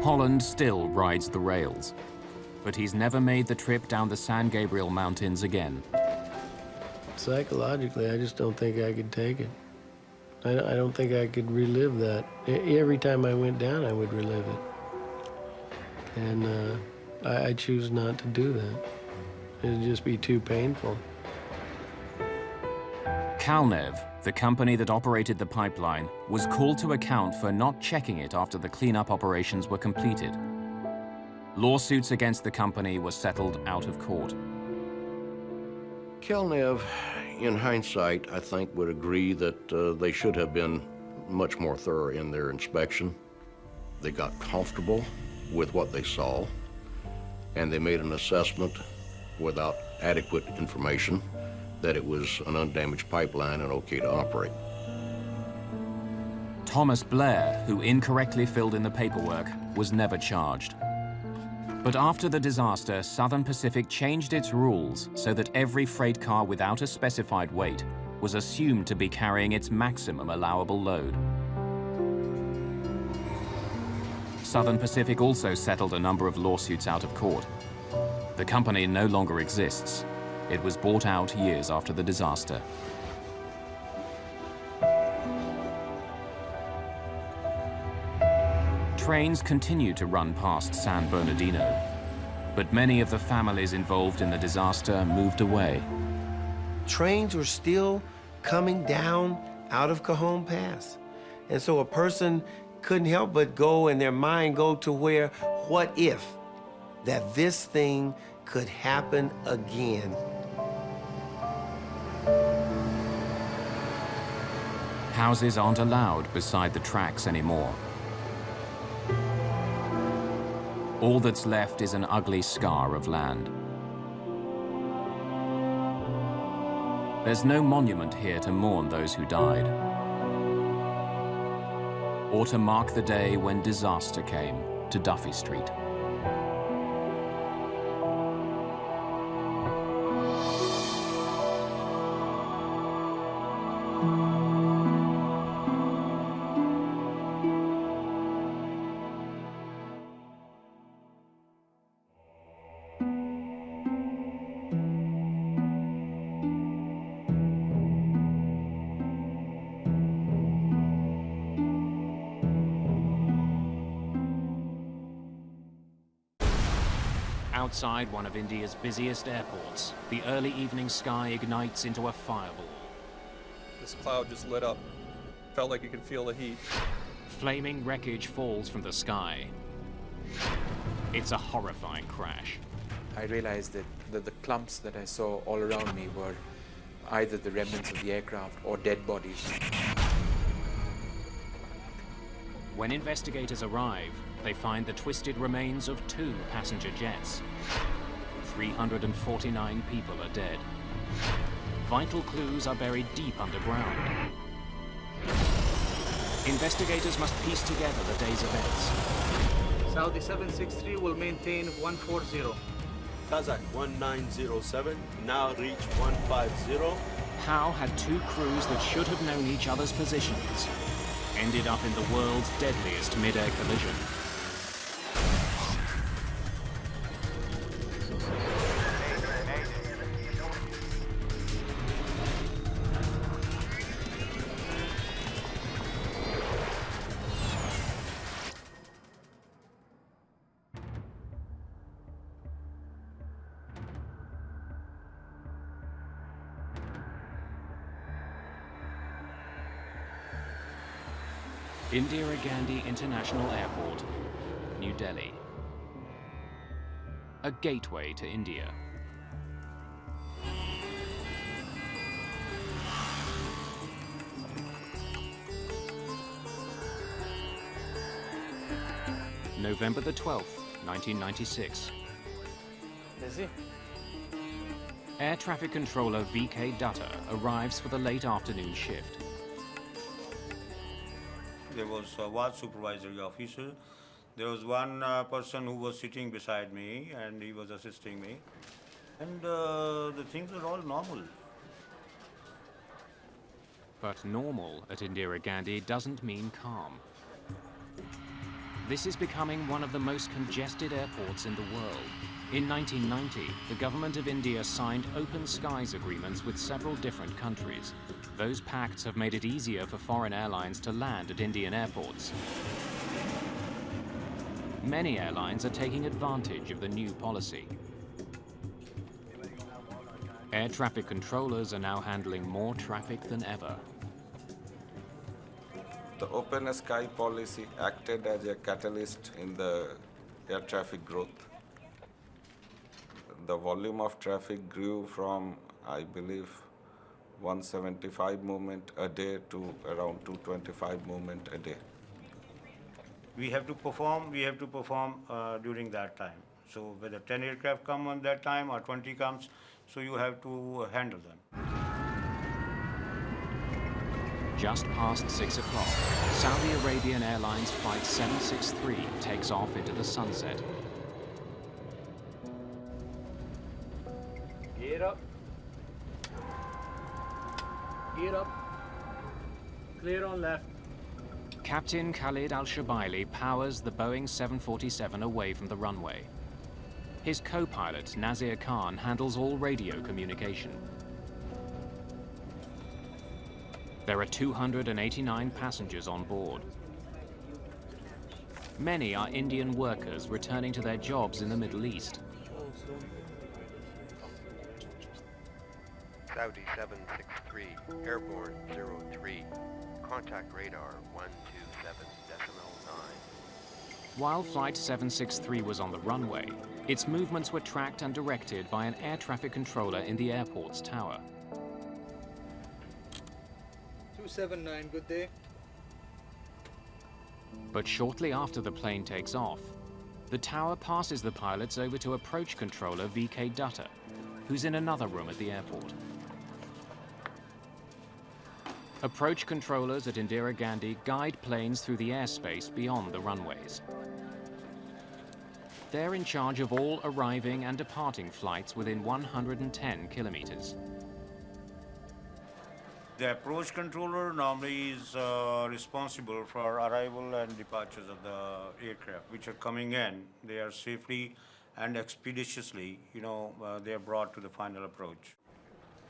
Holland still rides the rails, but he's never made the trip down the San Gabriel Mountains again. Psychologically, I just don't think I could take it. I don't think I could relive that. Every time I went down, I would relive it. And I choose not to do that. It'd just be too painful. Kalnev, the company that operated the pipeline, was called to account for not checking it after the cleanup operations were completed. Lawsuits against the company were settled out of court. Kalnev, in hindsight, I think would agree that they should have been much more thorough in their inspection. They got comfortable with what they saw, and they made an assessment without adequate information that it was an undamaged pipeline and okay to operate. Thomas Blair, who incorrectly filled in the paperwork, was never charged. But after the disaster, Southern Pacific changed its rules so that every freight car without a specified weight was assumed to be carrying its maximum allowable load. Southern Pacific also settled a number of lawsuits out of court. The company no longer exists. It was bought out years after the disaster. Trains continue to run past San Bernardino, but many of the families involved in the disaster moved away. Trains were still coming down out of Cajon Pass. And so a person couldn't help but go in their mind go to where, what if that this thing could happen again? Houses aren't allowed beside the tracks anymore. All that's left is an ugly scar of land. There's no monument here to mourn those who died, or to mark the day when disaster came to Duffy Street. Outside one of India's busiest airports, the early evening sky ignites into a fireball. This cloud just lit up. Felt like you could feel the heat. Flaming wreckage falls from the sky. It's a horrifying crash. I realized that the clumps that I saw all around me were either the remnants of the aircraft or dead bodies. When investigators arrive, they find the twisted remains of 2 passenger jets. 349 people are dead. Vital clues are buried deep underground. Investigators must piece together the day's events. Saudi 763 will maintain 140. Kazak 1907, now reach 150. How had 2 crews that should have known each other's positions ended up in the world's deadliest mid-air collision? Indira Gandhi International Airport, New Delhi. A gateway to India. November the 12th, 1996. Busy? Air traffic controller V.K. Dutta arrives for the late afternoon shift. There was a ward supervisory officer. There was one person who was sitting beside me and he was assisting me. And the things are all normal. But normal at Indira Gandhi doesn't mean calm. This is becoming one of the most congested airports in the world. In 1990, the government of India signed open skies agreements with several different countries. Those pacts have made it easier for foreign airlines to land at Indian airports. Many airlines are taking advantage of the new policy. Air traffic controllers are now handling more traffic than ever. The open sky policy acted as a catalyst in the air traffic growth. The volume of traffic grew from, I believe, 175 movement a day to around 225 movement a day. We have to perform during that time. So whether 10 aircraft come on that time or 20 comes, so you have to handle them. Just past 6 o'clock, Saudi Arabian Airlines Flight 763 takes off into the sunset. Gear up. Gear up. Clear on left. Captain Khalid Al-Shabaili powers the Boeing 747 away from the runway. His co-pilot, Nazir Khan, handles all radio communication. There are 289 passengers on board. Many are Indian workers returning to their jobs in the Middle East. Saudi 763, airborne 03, contact radar 127.9. While Flight 763 was on the runway, its movements were tracked and directed by an air traffic controller in the airport's tower. 279, good day. But shortly after the plane takes off, the tower passes the pilots over to approach controller V.K. Dutta, who's in another room at the airport. Approach controllers at Indira Gandhi guide planes through the airspace beyond the runways. They're in charge of all arriving and departing flights within 110 kilometers. The approach controller normally is responsible for arrival and departures of the aircraft, which are coming in. They are safely and expeditiously, they are brought to the final approach.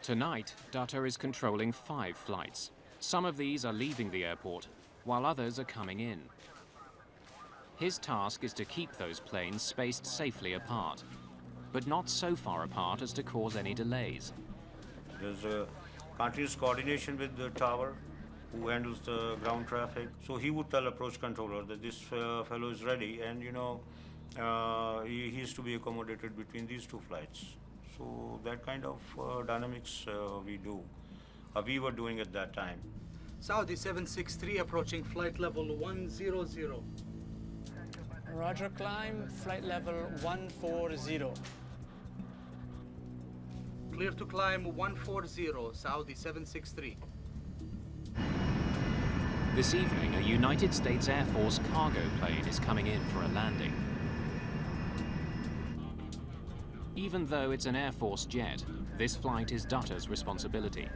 Tonight, Dutta is controlling 5 flights. Some of these are leaving the airport, while others are coming in. His task is to keep those planes spaced safely apart, but not so far apart as to cause any delays. There's a continuous coordination with the tower who handles the ground traffic. So he would tell approach controller that this fellow is ready, and he is to be accommodated between these two flights. So that kind of dynamics we were doing at that time. Saudi 763 approaching flight level 100. Roger, climb, flight level 140. Clear to climb 140, Saudi 763. This evening, a United States Air Force cargo plane is coming in for a landing. Even though it's an Air Force jet, this flight is Dutta's responsibility.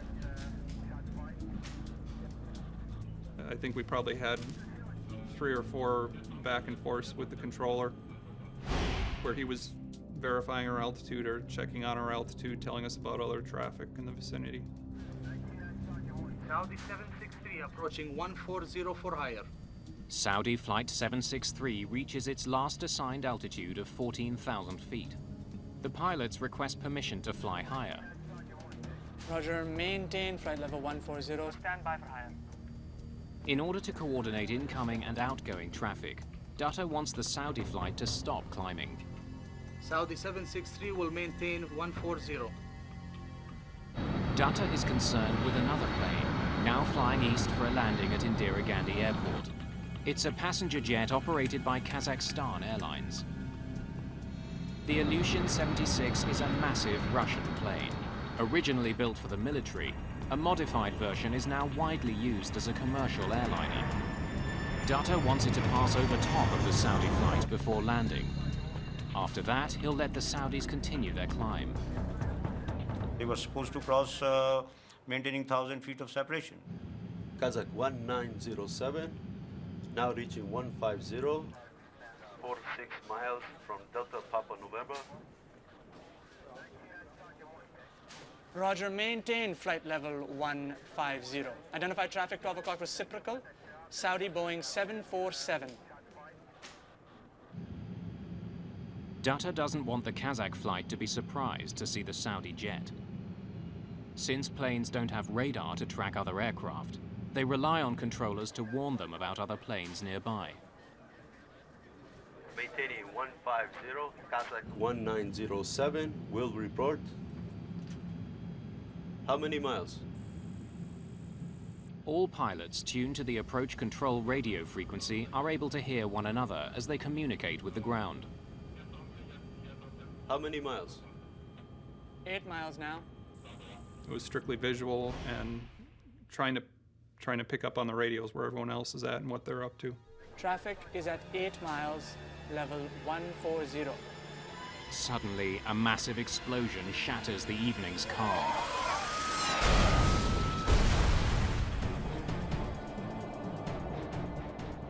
I think we probably had 3 or 4 back and forths with the controller where he was verifying our altitude or checking on our altitude, telling us about other traffic in the vicinity. Saudi 763 approaching 140 for higher. Saudi Flight 763 reaches its last assigned altitude of 14,000 feet. The pilots request permission to fly higher. Roger, maintain flight level 140. Stand by for higher. In order to coordinate incoming and outgoing traffic, Dutta wants the Saudi flight to stop climbing. Saudi 763 will maintain 140. Dutta is concerned with another plane, now flying east for a landing at Indira Gandhi Airport. It's a passenger jet operated by Kazakhstan Airlines. The Ilyushin 76 is a massive Russian plane. Originally built for the military, a modified version is now widely used as a commercial airliner. Dutta wants it to pass over top of the Saudi flight before landing. After that, he'll let the Saudis continue their climb. They were supposed to cross maintaining 1,000 feet of separation. Kazak 1907, now reaching 150. 46 miles from Delta Papa November. Roger, maintain flight level 150. Identify traffic 12 o'clock reciprocal, Saudi Boeing 747. Dutta doesn't want the Kazakh flight to be surprised to see the Saudi jet. Since planes don't have radar to track other aircraft, they rely on controllers to warn them about other planes nearby. Maintaining 150, Kazak 1907, will report. How many miles? All pilots tuned to the approach control radio frequency are able to hear one another as they communicate with the ground. How many miles? 8 miles now. It was strictly visual and trying to pick up on the radios where everyone else is at and what they're up to. Traffic is at 8 miles, level 140. Suddenly, a massive explosion shatters the evening's calm.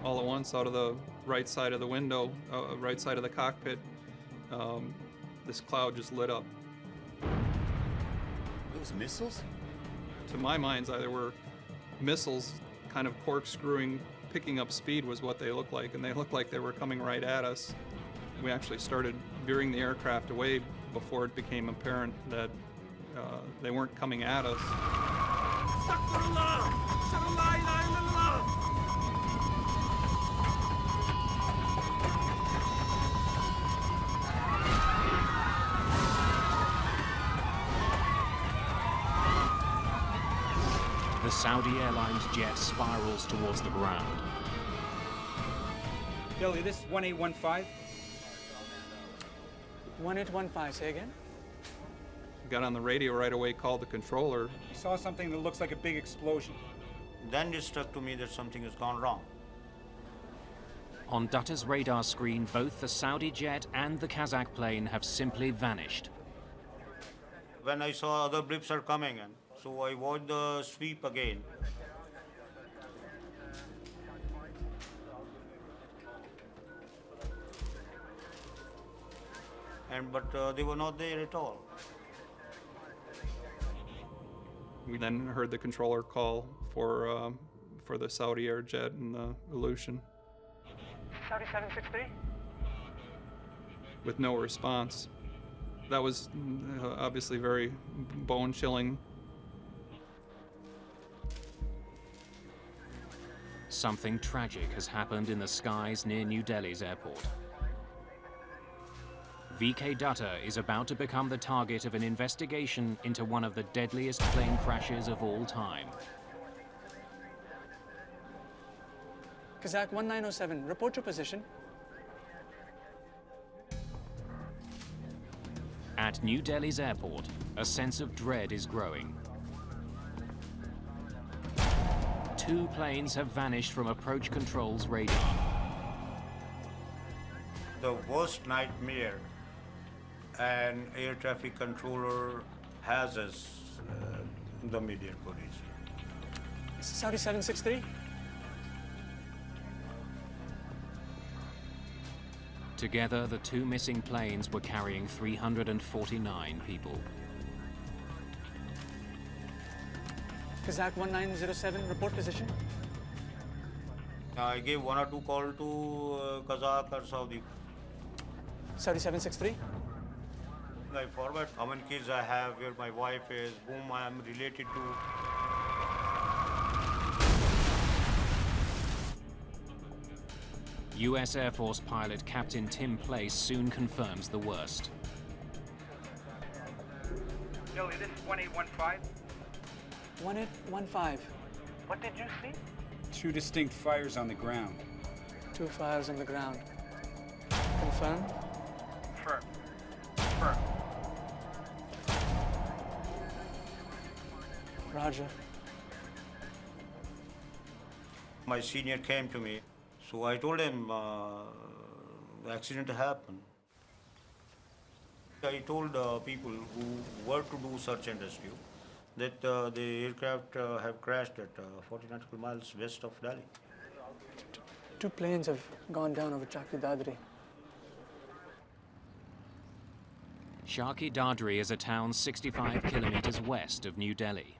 All at once, out of the right side of the window, right side of the cockpit, this cloud just lit up. Those missiles? To my mind's eye, there were missiles kind of corkscrewing, picking up speed was what they looked like, and they looked like they were coming right at us. We actually started veering the aircraft away before it became apparent that they weren't coming at us. The Saudi Airlines jet spirals towards the ground. Billy, this is 1815. 1815, say again? Got on the radio right away, called the controller. You saw something that looks like a big explosion. Then it struck to me that something has gone wrong. On Dutta's radar screen, both the Saudi jet and the Kazakh plane have simply vanished. When I saw other blips are coming in, so I watched the sweep again. But they were not there at all. We then heard the controller call for the Saudi Air jet and the Ilyushin. Saudi 763? With no response. That was obviously very bone-chilling. Something tragic has happened in the skies near New Delhi's airport. VK Dutta is about to become the target of an investigation into one of the deadliest plane crashes of all time. Kazak 1907, report your position. At New Delhi's airport, a sense of dread is growing. 2 planes have vanished from approach control's radar. The worst nightmare an air traffic controller has is the Midair police. Saudi 763. Together, the 2 missing planes were carrying 349 people. Kazak 1907, report position. I gave 1 or 2 calls to Kazak or Saudi. Saudi 763. I forward how many kids I have, where my wife is, whom I am related to. US Air Force pilot Captain Tim Place soon confirms the worst. Delhi, this is 1815. 1815. What did you see? 2 distinct fires on the ground. 2 fires on the ground. Confirm? Confirm. Confirm. Roger. My senior came to me, so I told him the accident happened. I told people who were to do search and rescue that the aircraft have crashed at 40 nautical miles west of Delhi. 2 planes have gone down over Chakri Dadri. Chaki Dadri is a town 65 kilometers west of New Delhi.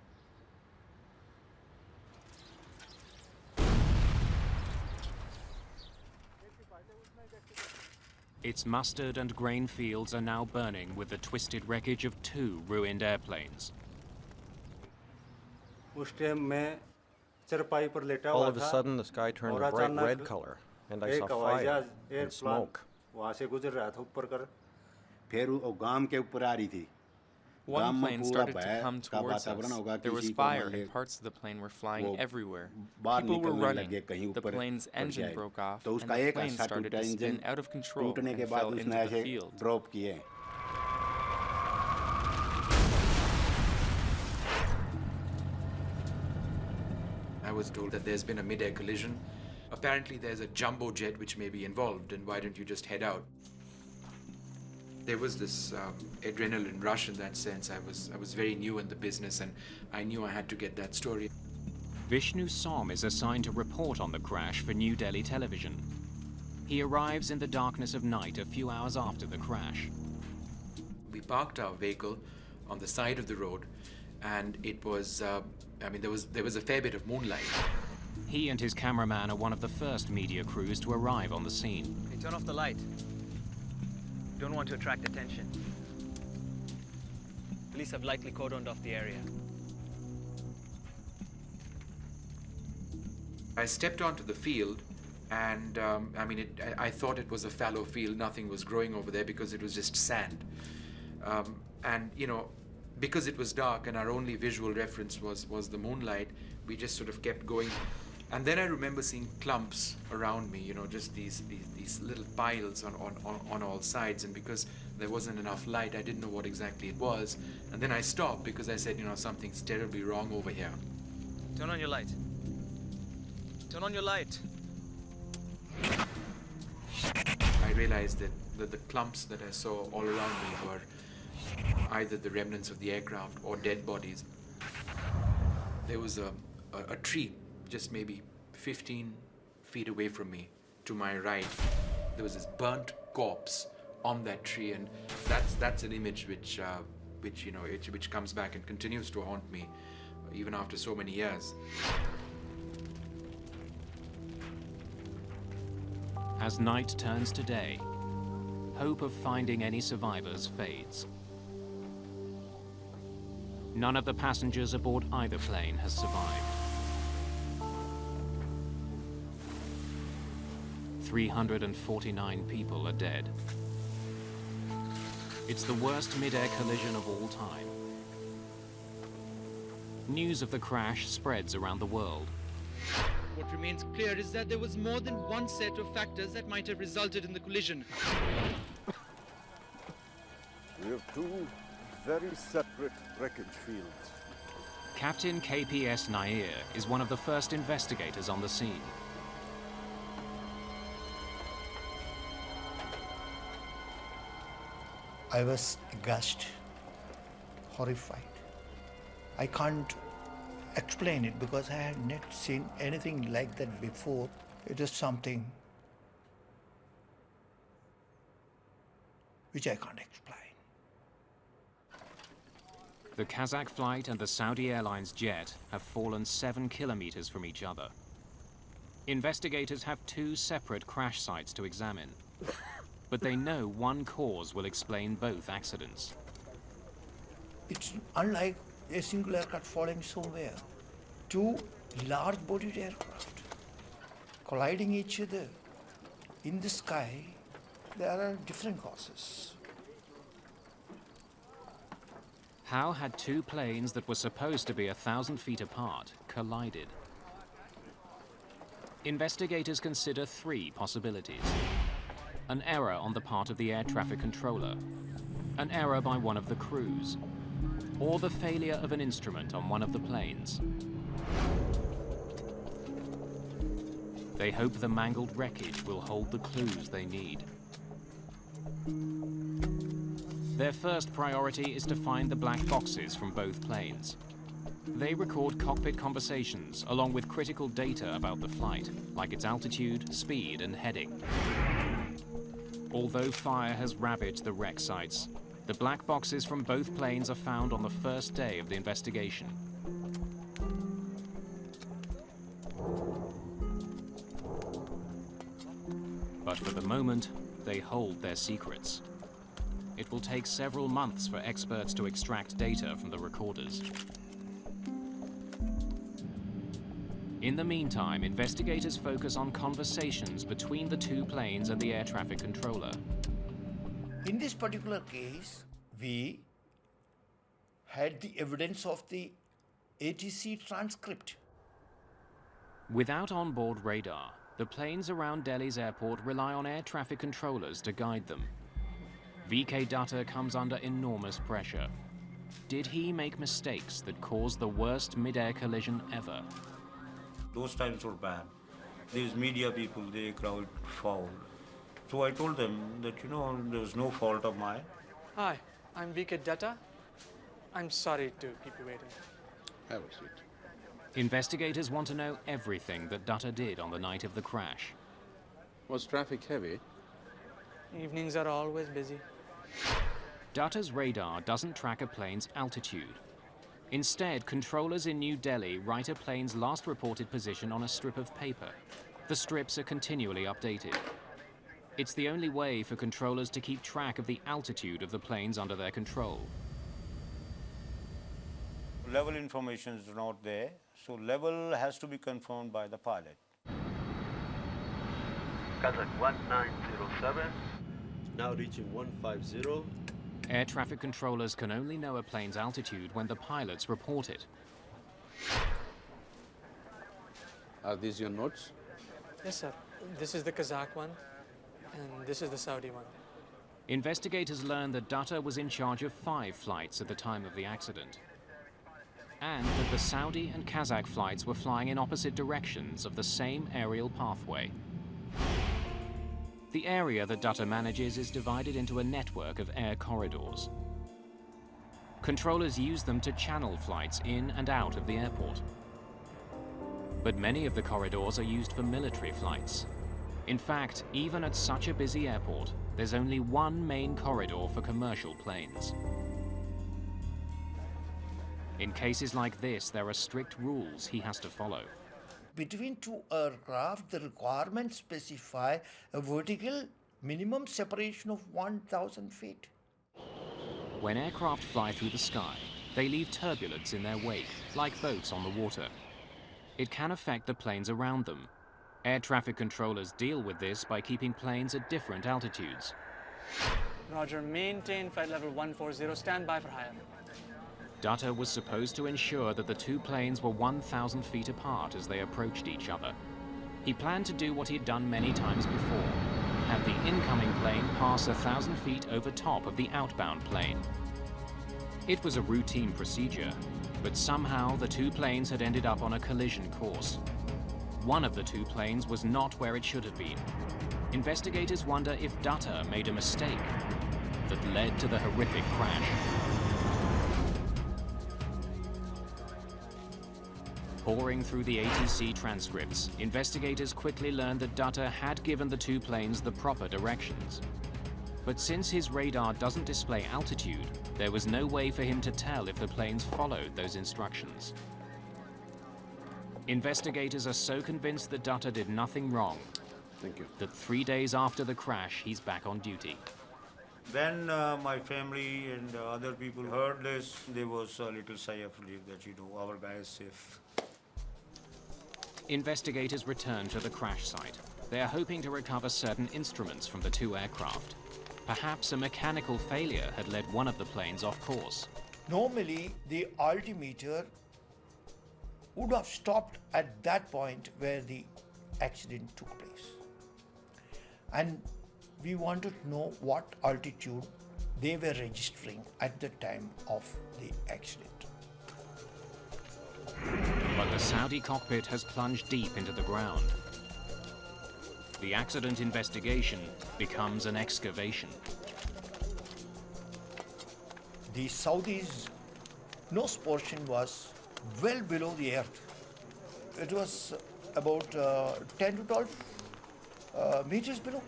Its mustard and grain fields are now burning with the twisted wreckage of 2 ruined airplanes. All of a sudden, the sky turned a bright red color, and I saw fire and smoke. One plane started to come towards us. There was fire and parts of the plane were flying everywhere. People were running. The plane's engine broke off and the plane started to spin out of control and fell into the field. I was told that there's been a mid-air collision. Apparently there's a jumbo jet which may be involved, and why don't you just head out? There was this adrenaline rush in that sense. I was very new in the business, and I knew I had to get that story. Vishnu Som is assigned to report on the crash for New Delhi television. He arrives in the darkness of night a few hours after the crash. We parked our vehicle on the side of the road, and it was, there was a fair bit of moonlight. He and his cameraman are one of the first media crews to arrive on the scene. Hey, turn off the light. Don't want to attract attention. Police have likely cordoned off the area. I stepped onto the field, and I thought it was a fallow field. Nothing was growing over there because it was just sand. And because it was dark and our only visual reference was the moonlight, we just sort of kept going. And then I remember seeing clumps around me, just these little piles on all sides. And because there wasn't enough light, I didn't know what exactly it was. And then I stopped because I said, something's terribly wrong over here. Turn on your light. Turn on your light. I realized that the clumps that I saw all around me were either the remnants of the aircraft or dead bodies. There was a tree just maybe 15 feet away from me, to my right. There was this burnt corpse on that tree, and that's an image which comes back and continues to haunt me even after so many years. As night turns to day, hope of finding any survivors fades. None of the passengers aboard either plane has survived. 349 people are dead. It's the worst mid-air collision of all time. News of the crash spreads around the world. What remains clear is that there was more than one set of factors that might have resulted in the collision. We have two very separate wreckage fields. Captain KPS Nair is one of the first investigators on the scene. I was aghast, horrified. I can't explain it because I had not seen anything like that before. It is something which I can't explain. The Kazak flight and the Saudi Airlines jet have fallen 7 kilometers from each other. Investigators have 2 separate crash sites to examine, but they know one cause will explain both accidents. It's unlike a single aircraft falling somewhere. 2 large-bodied aircraft colliding each other in the sky. There are different causes. How had 2 planes that were supposed to be 1,000 feet apart collided? Investigators consider 3 possibilities. An error on the part of the air traffic controller, an error by one of the crews, or the failure of an instrument on one of the planes. They hope the mangled wreckage will hold the clues they need. Their first priority is to find the black boxes from both planes. They record cockpit conversations along with critical data about the flight, like its altitude, speed, and heading. Although fire has ravaged the wreck sites, the black boxes from both planes are found on the first day of the investigation. But for the moment, they hold their secrets. It will take several months for experts to extract data from the recorders. In the meantime, investigators focus on conversations between the 2 planes and the air traffic controller. In this particular case, we had the evidence of the ATC transcript. Without onboard radar, the planes around Delhi's airport rely on air traffic controllers to guide them. VK Dutta comes under enormous pressure. Did he make mistakes that caused the worst mid-air collision ever? Those times were bad. These media people, they crowd foul. So I told them that, there was no fault of mine. Hi, I'm VK Dutta. I'm sorry to keep you waiting. Have a seat. Investigators want to know everything that Dutta did on the night of the crash. Was traffic heavy? Evenings are always busy. Dutta's radar doesn't track a plane's altitude. Instead, controllers in New Delhi write a plane's last reported position on a strip of paper. The strips are continually updated. It's the only way for controllers to keep track of the altitude of the planes under their control. Level information is not there, so level has to be confirmed by the pilot. Kazak 1907. Now reaching 150. Air traffic controllers can only know a plane's altitude when the pilots report it. Are these your notes? Yes, sir. This is the Kazak one, and this is the Saudi one. Investigators learned that Dutta was in charge of 5 flights at the time of the accident, and that the Saudi and Kazakh flights were flying in opposite directions of the same aerial pathway. The area that Dutta manages is divided into a network of air corridors. Controllers use them to channel flights in and out of the airport. But many of the corridors are used for military flights. In fact, even at such a busy airport, there's only one main corridor for commercial planes. In cases like this, there are strict rules he has to follow. Between 2 aircraft, the requirements specify a vertical minimum separation of 1,000 feet. When aircraft fly through the sky, they leave turbulence in their wake, like boats on the water. It can affect the planes around them. Air traffic controllers deal with this by keeping planes at different altitudes. Roger, maintain flight level 140, stand by for higher. Dutta was supposed to ensure that the two planes were 1,000 feet apart as they approached each other. He planned to do what he'd done many times before, have the incoming plane pass 1,000 feet over top of the outbound plane. It was a routine procedure, but somehow the two planes had ended up on a collision course. One of the two planes was not where it should have been. Investigators wonder if Dutta made a mistake that led to the horrific crash. Poring through the ATC transcripts, investigators quickly learned that Dutta had given the two planes the proper directions. But since his radar doesn't display altitude, there was no way for him to tell if the planes followed those instructions. Investigators are so convinced that Dutta did nothing wrong that 3 days after the crash, he's back on duty. Then my family and other people heard this. There was a little sigh of relief that, our guy is safe. Investigators return to the crash site. They are hoping to recover certain instruments from the two aircraft. Perhaps a mechanical failure had led one of the planes off course. Normally, the altimeter would have stopped at that point where the accident took place. And we wanted to know what altitude they were registering at the time of the accident. But the Saudi cockpit has plunged deep into the ground. The accident investigation becomes an excavation. The Saudis' nose portion was well below the earth. It was about 10 to 12 meters below.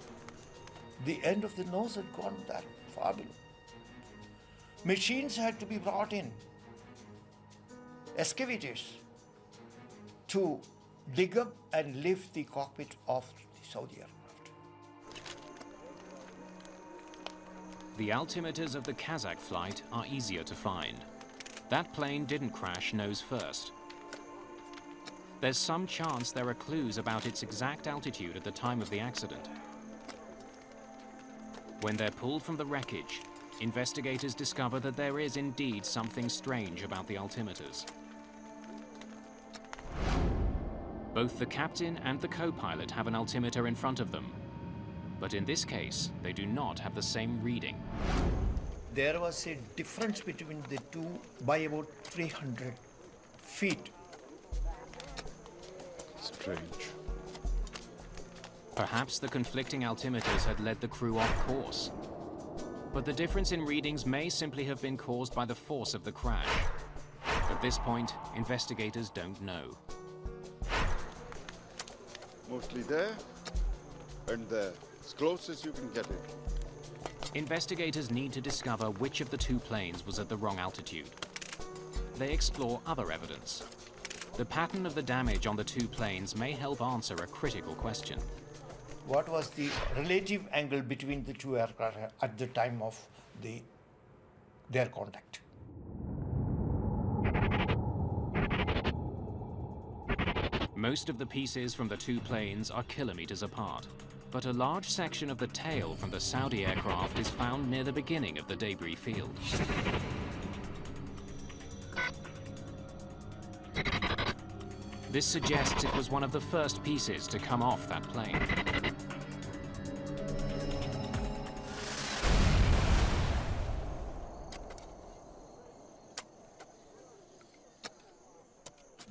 The end of the nose had gone that far below. Machines had to be brought in, excavators, to dig up and lift the cockpit of the Saudi aircraft. The altimeters of the Kazak flight are easier to find. That plane didn't crash nose first. There's some chance there are clues about its exact altitude at the time of the accident. When they're pulled from the wreckage, investigators discover that there is indeed something strange about the altimeters. Both the captain and the co-pilot have an altimeter in front of them, but in this case, they do not have the same reading. There was a difference between the two by about 300 feet. Strange. Perhaps the conflicting altimeters had led the crew off course. But the difference in readings may simply have been caused by the force of the crash. At this point, investigators don't know. Mostly there and there, as close as you can get it. Investigators need to discover which of the two planes was at the wrong altitude. They explore other evidence. The pattern of the damage on the two planes may help answer a critical question. What was the relative angle between the two aircraft at the time of their contact? Most of the pieces from the two planes are kilometers apart, but a large section of the tail from the Saudi aircraft is found near the beginning of the debris field. This suggests it was one of the first pieces to come off that plane.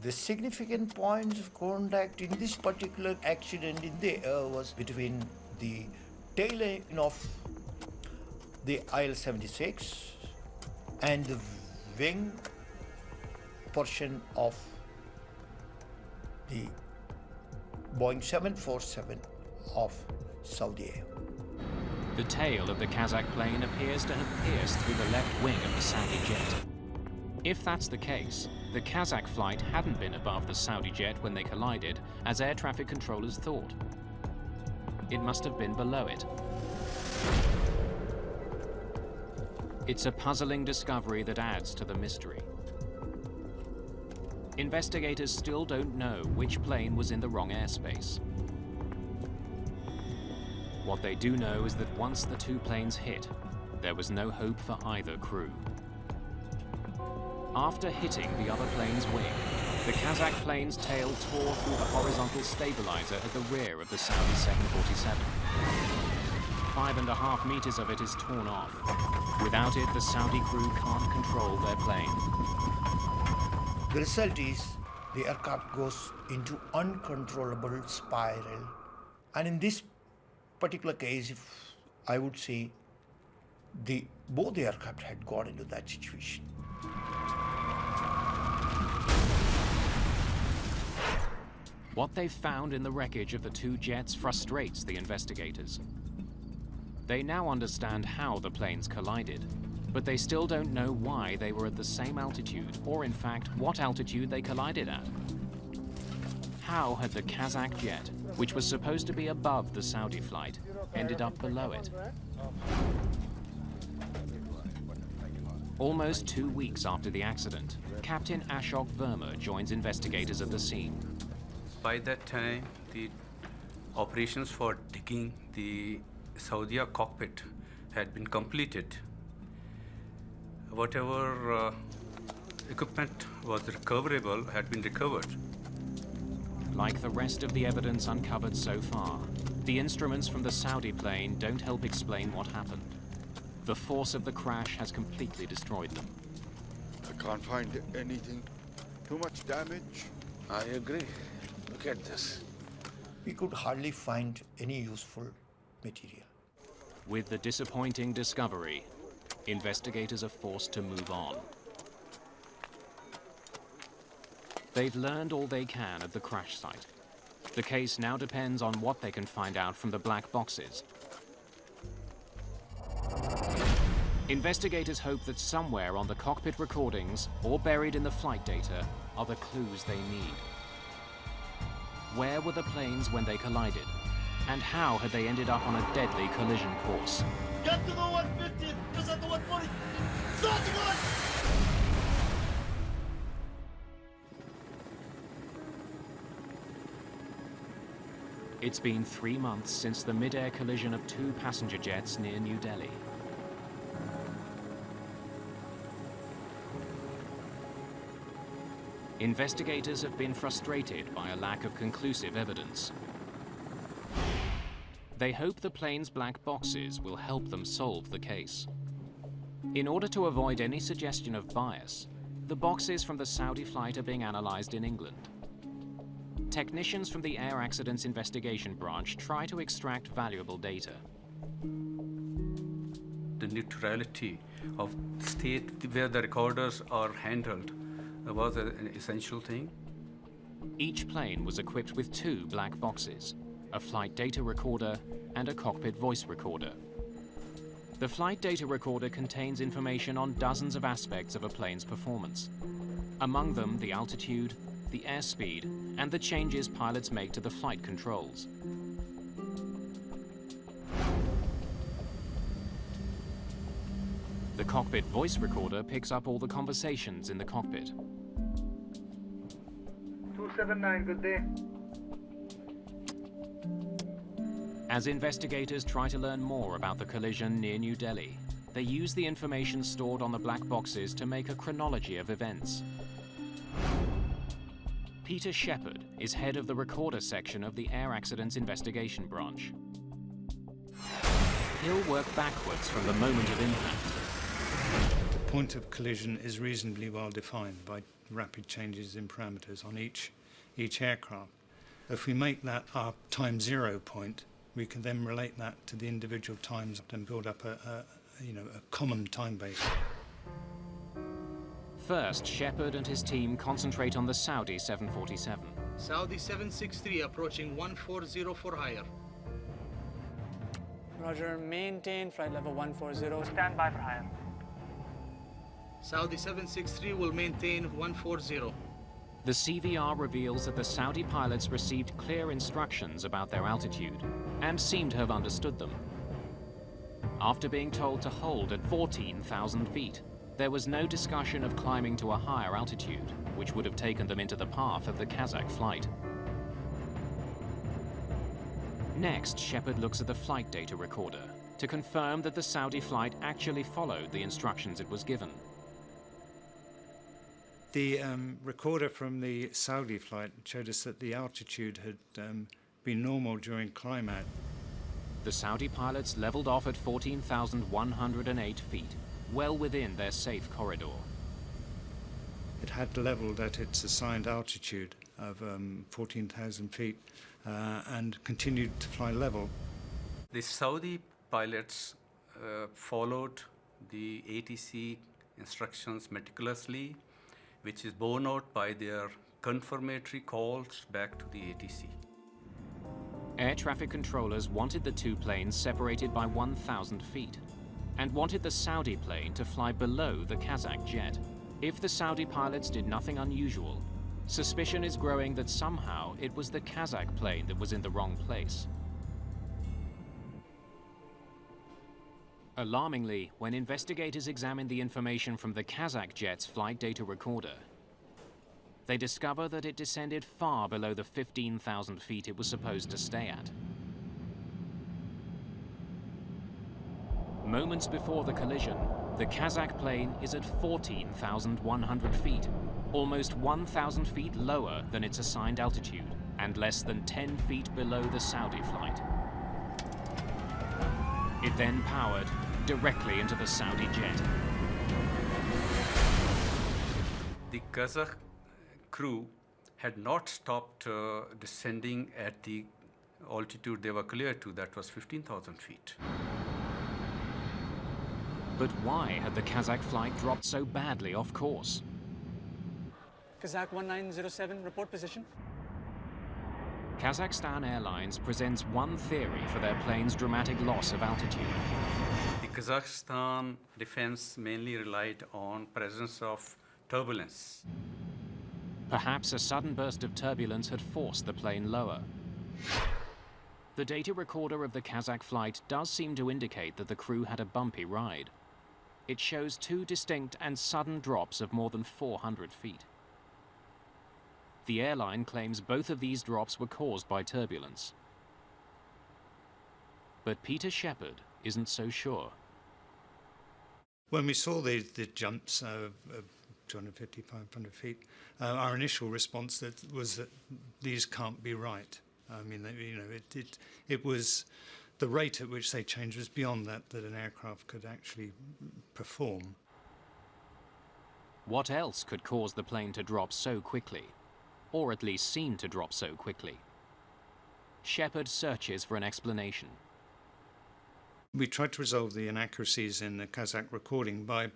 The significant points of contact in this particular accident in the air was between the tail end of the IL-76 and the wing portion of the Boeing 747 of Saudi Air. The tail of the Kazak plane appears to have pierced through the left wing of the Saudi jet. If that's the case, the Kazak flight hadn't been above the Saudi jet when they collided, as air traffic controllers thought. It must have been below it. It's a puzzling discovery that adds to the mystery. Investigators still don't know which plane was in the wrong airspace. What they do know is that once the two planes hit, there was no hope for either crew. After hitting the other plane's wing, the Kazak plane's tail tore through the horizontal stabilizer at the rear of the Saudi 747. 5.5 meters of it is torn off. Without it, the Saudi crew can't control their plane. The result is the aircraft goes into uncontrollable spiral. And in this particular case, if I would say both the aircraft had got into that situation. What they've found in the wreckage of the two jets frustrates the investigators. They now understand how the planes collided, but they still don't know why they were at the same altitude, or in fact, what altitude they collided at. How had the Kazak jet, which was supposed to be above the Saudi flight, ended up below it? Almost 2 weeks after the accident, Captain Ashok Verma joins investigators at the scene. By that time, the operations for digging the Saudi cockpit had been completed. Whatever equipment was recoverable had been recovered. Like the rest of the evidence uncovered so far, the instruments from the Saudi plane don't help explain what happened. The force of the crash has completely destroyed them. I can't find anything. Too much damage. I agree. Look at this. We could hardly find any useful material. With the disappointing discovery, investigators are forced to move on. They've learned all they can at the crash site. The case now depends on what they can find out from the black boxes. Investigators hope that somewhere on the cockpit recordings or buried in the flight data are the clues they need. Where were the planes when they collided? And how had they ended up on a deadly collision course? Get to the 150! Just at the 140! Start to go! It's been 3 months since the mid-air collision of two passenger jets near New Delhi. Investigators have been frustrated by a lack of conclusive evidence. They hope the plane's black boxes will help them solve the case. In order to avoid any suggestion of bias, the boxes from the Saudi flight are being analyzed in England. Technicians from the Air Accidents Investigation Branch try to extract valuable data. The neutrality of state where the recorders are handled was an essential thing. Each plane was equipped with 2 black boxes, a flight data recorder and a cockpit voice recorder. The flight data recorder contains information on dozens of aspects of a plane's performance. Among them, the altitude, the airspeed, and the changes pilots make to the flight controls. The cockpit voice recorder picks up all the conversations in the cockpit. 279, good day. As investigators try to learn more about the collision near New Delhi, they use the information stored on the black boxes to make a chronology of events. Peter Shepard is head of the recorder section of the Air Accidents Investigation Branch. He'll work backwards from the moment of impact. The point of collision is reasonably well defined by rapid changes in parameters on each aircraft. If we make that our time zero point, we can then relate that to the individual times and build up a common time base. First, Shepard and his team concentrate on the Saudi 747. Saudi 763 approaching 140 for higher. Roger, maintain flight level 140, stand by for higher. Saudi 763 will maintain 140. The CVR reveals that the Saudi pilots received clear instructions about their altitude and seem to have understood them. After being told to hold at 14,000 feet, there was no discussion of climbing to a higher altitude, which would have taken them into the path of the Kazak flight. Next, Shepard looks at the flight data recorder to confirm that the Saudi flight actually followed the instructions it was given. The recorder from the Saudi flight showed us that the altitude had been normal during climb out. The Saudi pilots leveled off at 14,108 feet, well within their safe corridor. It had leveled at its assigned altitude of 14,000 feet and continued to fly level. The Saudi pilots followed the ATC instructions meticulously, which is borne out by their confirmatory calls back to the ATC. Air traffic controllers wanted the two planes separated by 1,000 feet and wanted the Saudi plane to fly below the Kazak jet. If the Saudi pilots did nothing unusual, suspicion is growing that somehow it was the Kazak plane that was in the wrong place. Alarmingly, when investigators examined the information from the Kazak jet's flight data recorder, they discover that it descended far below the 15,000 feet it was supposed to stay at. Moments before the collision, the Kazak plane is at 14,100 feet, almost 1,000 feet lower than its assigned altitude and less than 10 feet below the Saudi flight. It then powered directly into the Saudi jet. The Kazakh crew had not stopped descending at the altitude they were cleared to, that was 15,000 feet. But why had the Kazakh flight dropped so badly off course? Kazak 1907, report position. Kazakhstan Airlines presents one theory for their plane's dramatic loss of altitude. The Kazakhstan defense mainly relied on presence of turbulence. Perhaps a sudden burst of turbulence had forced the plane lower. The data recorder of the Kazakh flight does seem to indicate that the crew had a bumpy ride. It shows two distinct and sudden drops of more than 400 feet. The airline claims both of these drops were caused by turbulence. But Peter Shepard isn't so sure. When we saw the jumps of 250, 500 feet, our initial response was that these can't be right. I mean, it was the rate at which they changed was beyond that an aircraft could actually perform. What else could cause the plane to drop so quickly, or at least seem to drop so quickly? Shepard searches for an explanation. We tried to resolve the inaccuracies in the Kazakh recording by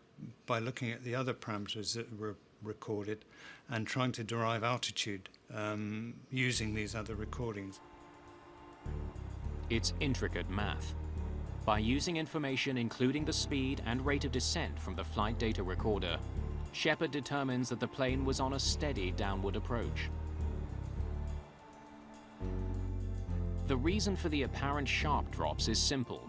looking at the other parameters that were recorded and trying to derive altitude using these other recordings. It's intricate math. By using information including the speed and rate of descent from the flight data recorder, Shepard determines that the plane was on a steady downward approach. The reason for the apparent sharp drops is simple.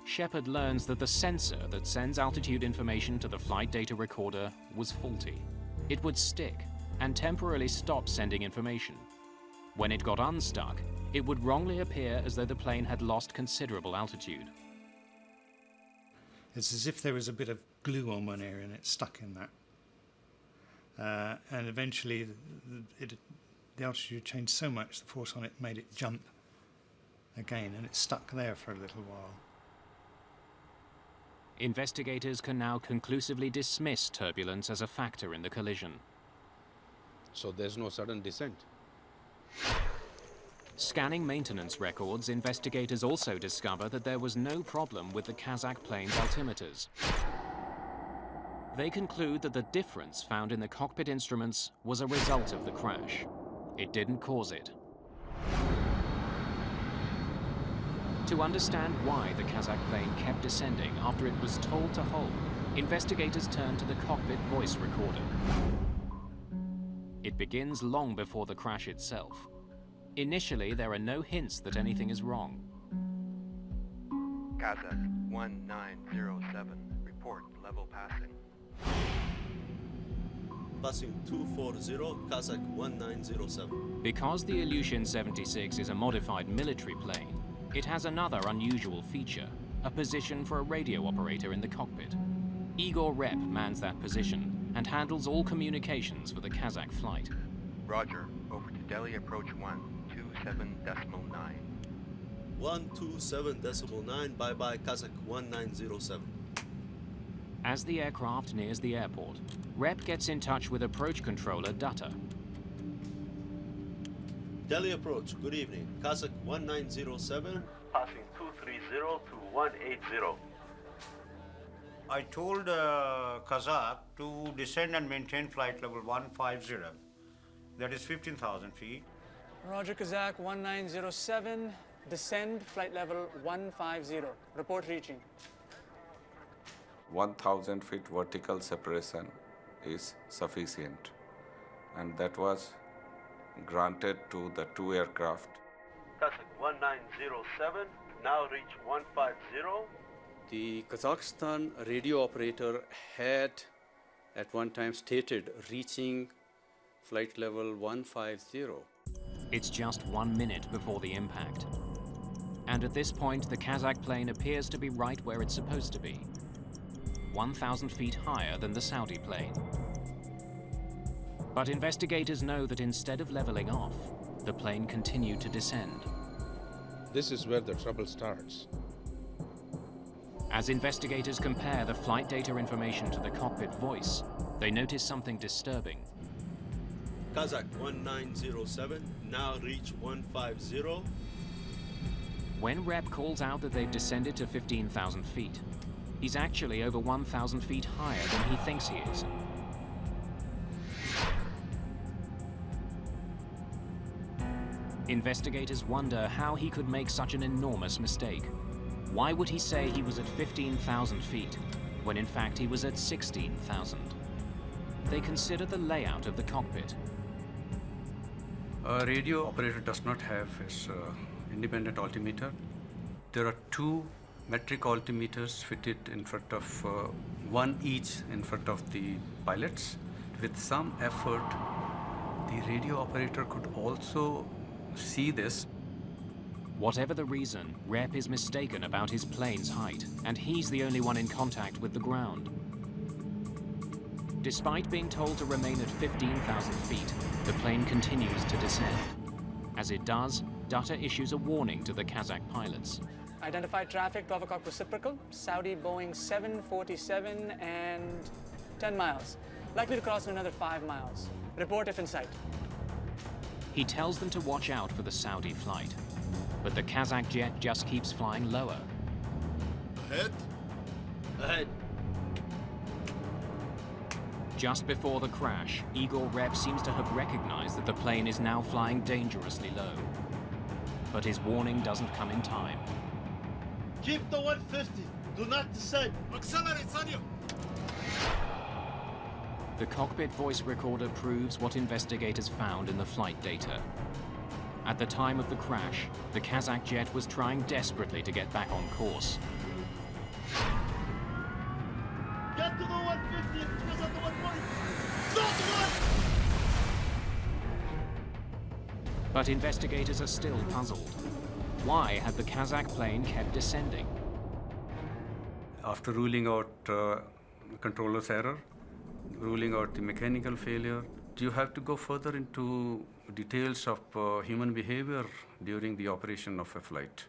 Shepard learns that the sensor that sends altitude information to the flight data recorder was faulty. It would stick and temporarily stop sending information. When it got unstuck, it would wrongly appear as though the plane had lost considerable altitude. It's as if there was a bit of glue on one area and it stuck in that. And eventually the altitude changed so much, the force on it made it jump again, and it stuck there for a little while. Investigators can now conclusively dismiss turbulence as a factor in the collision. So there's no sudden descent? Scanning maintenance records, investigators also discover that there was no problem with the Kazakh plane's altimeters. They conclude that the difference found in the cockpit instruments was a result of the crash. It didn't cause it. To understand why the Kazakh plane kept descending after it was told to hold, investigators turn to the cockpit voice recorder. It begins long before the crash itself. Initially, there are no hints that anything is wrong. Kazak, 1907. Report level passing. Passing 240, Kazak 1907. Because the Ilyushin 76 is a modified military plane, it has another unusual feature, a position for a radio operator in the cockpit. Igor Rep mans that position and handles all communications for the Kazak flight. Roger. Over to Delhi approach 127.9. 127.9, bye-bye, Kazak 1907. As the aircraft nears the airport, Rep gets in touch with approach controller Dutta. Delhi approach, good evening. Kazak 1907. Passing 230 to 180. I told Kazak to descend and maintain flight level 150. That is 15,000 feet. Roger, Kazak 1907. Descend, flight level 150. Report reaching. 1,000 feet vertical separation is sufficient, and that was granted to the two aircraft. Kazak 1907, now reach 150. The Kazakhstan radio operator had at one time stated reaching flight level 150. It's just 1 minute before the impact. And at this point, the Kazakh plane appears to be right where it's supposed to be, 1,000 feet higher than the Saudi plane. But investigators know that instead of leveling off, the plane continued to descend. This is where the trouble starts. As investigators compare the flight data information to the cockpit voice, they notice something disturbing. Kazakh 1907, now reach 150. When Rep calls out that they've descended to 15,000 feet, he's actually over 1,000 feet higher than he thinks he is. Investigators wonder how he could make such an enormous mistake. Why would he say he was at 15,000 feet, when in fact he was at 16,000? They consider the layout of the cockpit. A radio operator does not have his independent altimeter. There are two metric altimeters fitted in front of, one each in front of the pilots. With some effort, the radio operator could also see this. Whatever the reason, Rep is mistaken about his plane's height, and he's the only one in contact with the ground. Despite being told to remain at 15,000 feet, the plane continues to descend. As it does, Dutta issues a warning to the Kazakh pilots. Identified traffic, 12 o'clock reciprocal, Saudi Boeing 747 and 10 miles. Likely to cross in another 5 miles. Report if in sight. He tells them to watch out for the Saudi flight, but the Kazakh jet just keeps flying lower. Ahead. Ahead. Just before the crash, Igor Rep seems to have recognized that the plane is now flying dangerously low. But his warning doesn't come in time. Keep the 150. Do not descend. Accelerate, Sanyo. The cockpit voice recorder proves what investigators found in the flight data. At the time of the crash, the Kazakh jet was trying desperately to get back on course. Get to the 150 and press at the 140. Stop the one! But investigators are still puzzled. Why had the Kazakh plane kept descending? After ruling out controller's error, ruling out the mechanical failure, do you have to go further into details of human behavior during the operation of a flight?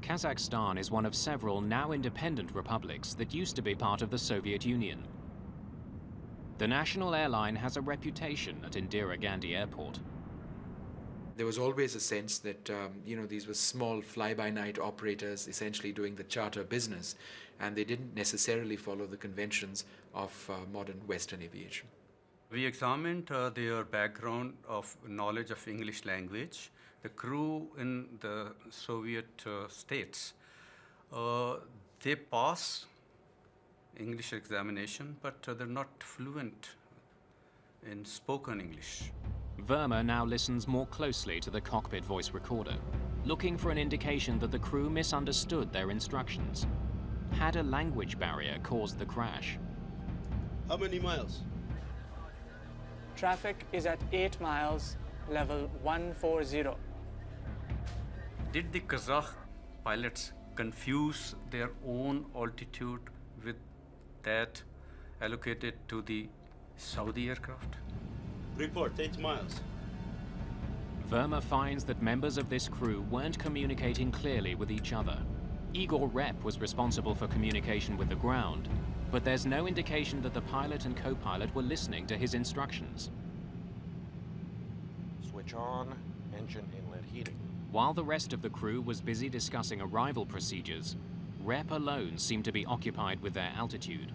Kazakhstan is one of several now independent republics that used to be part of the Soviet Union. The national airline has a reputation at Indira Gandhi Airport. There was always a sense that, these were small fly-by-night operators essentially doing the charter business, and they didn't necessarily follow the conventions of modern Western aviation. We examined their background of knowledge of English language. The crew in the Soviet states, they pass English examination, but they're not fluent in spoken English. Verma now listens more closely to the cockpit voice recorder. looking for an indication that the crew misunderstood their instructions. Had a language barrier caused the crash? How many miles? Traffic is at 8 miles, level 140. Did the Kazakh pilots confuse their own altitude with that allocated to the Saudi aircraft? Report, 8 miles. Verma finds that members of this crew weren't communicating clearly with each other. Igor Rep was responsible for communication with the ground, but there's no indication that the pilot and co-pilot were listening to his instructions. Switch on, engine inlet heating. While the rest of the crew was busy discussing arrival procedures, Rep alone seemed to be occupied with their altitude.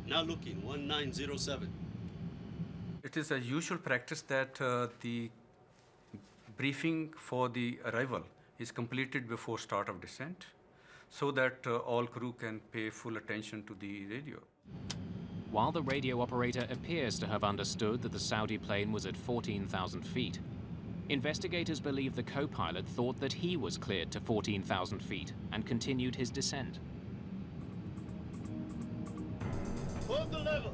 Now looking, 1907. It is a usual practice that the briefing for the arrival is completed before start of descent, so that all crew can pay full attention to the radio. While the radio operator appears to have understood that the Saudi plane was at 14,000 feet, investigators believe the co-pilot thought that he was cleared to 14,000 feet and continued his descent. Hold the level.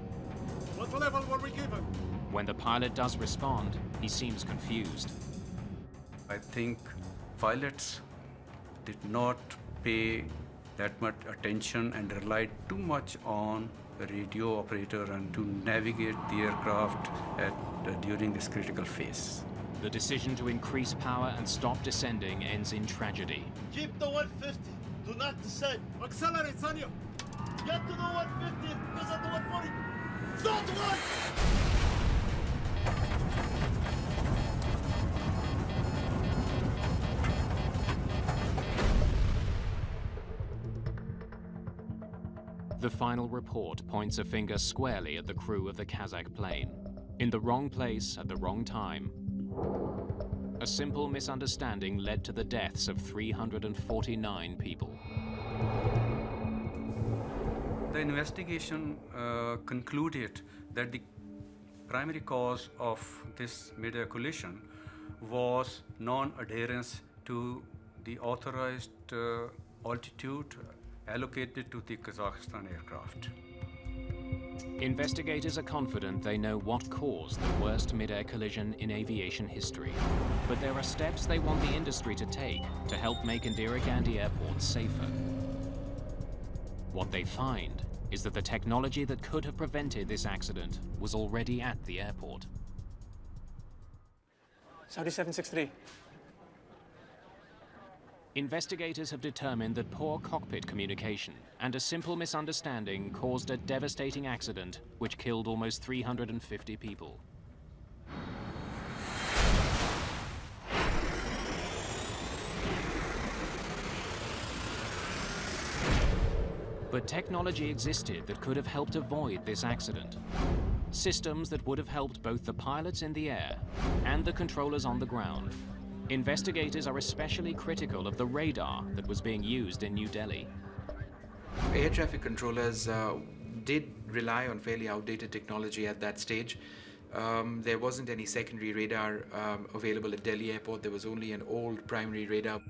What level were we given? When the pilot does respond, he seems confused. I think pilots did not pay that much attention and relied too much on the radio operator and to navigate the aircraft during this critical phase. The decision to increase power and stop descending ends in tragedy. Keep the 150. Do not descend. Accelerate, Sanyo. Get to the 150 because at the 140. Don't run! The final report points a finger squarely at the crew of the Kazakh plane. In the wrong place at the wrong time. A simple misunderstanding led to the deaths of 349 people. The investigation concluded that the primary cause of this Midair collision was non-adherence to the authorized altitude allocated to the Kazakhstan aircraft. Investigators are confident they know what caused the worst mid-air collision in aviation history. But there are steps they want the industry to take to help make Indira Gandhi Airport safer. What they find is that the technology that could have prevented this accident was already at the airport. Saudi 763. Investigators have determined that poor cockpit communication and a simple misunderstanding caused a devastating accident which killed almost 350 people. But technology existed that could have helped avoid this accident. Systems that would have helped both the pilots in the air and the controllers on the ground. Investigators are especially critical of the radar that was being used in New Delhi. Air traffic controllers did rely on fairly outdated technology at that stage. There wasn't any secondary radar available at Delhi Airport. There was only an old primary radar.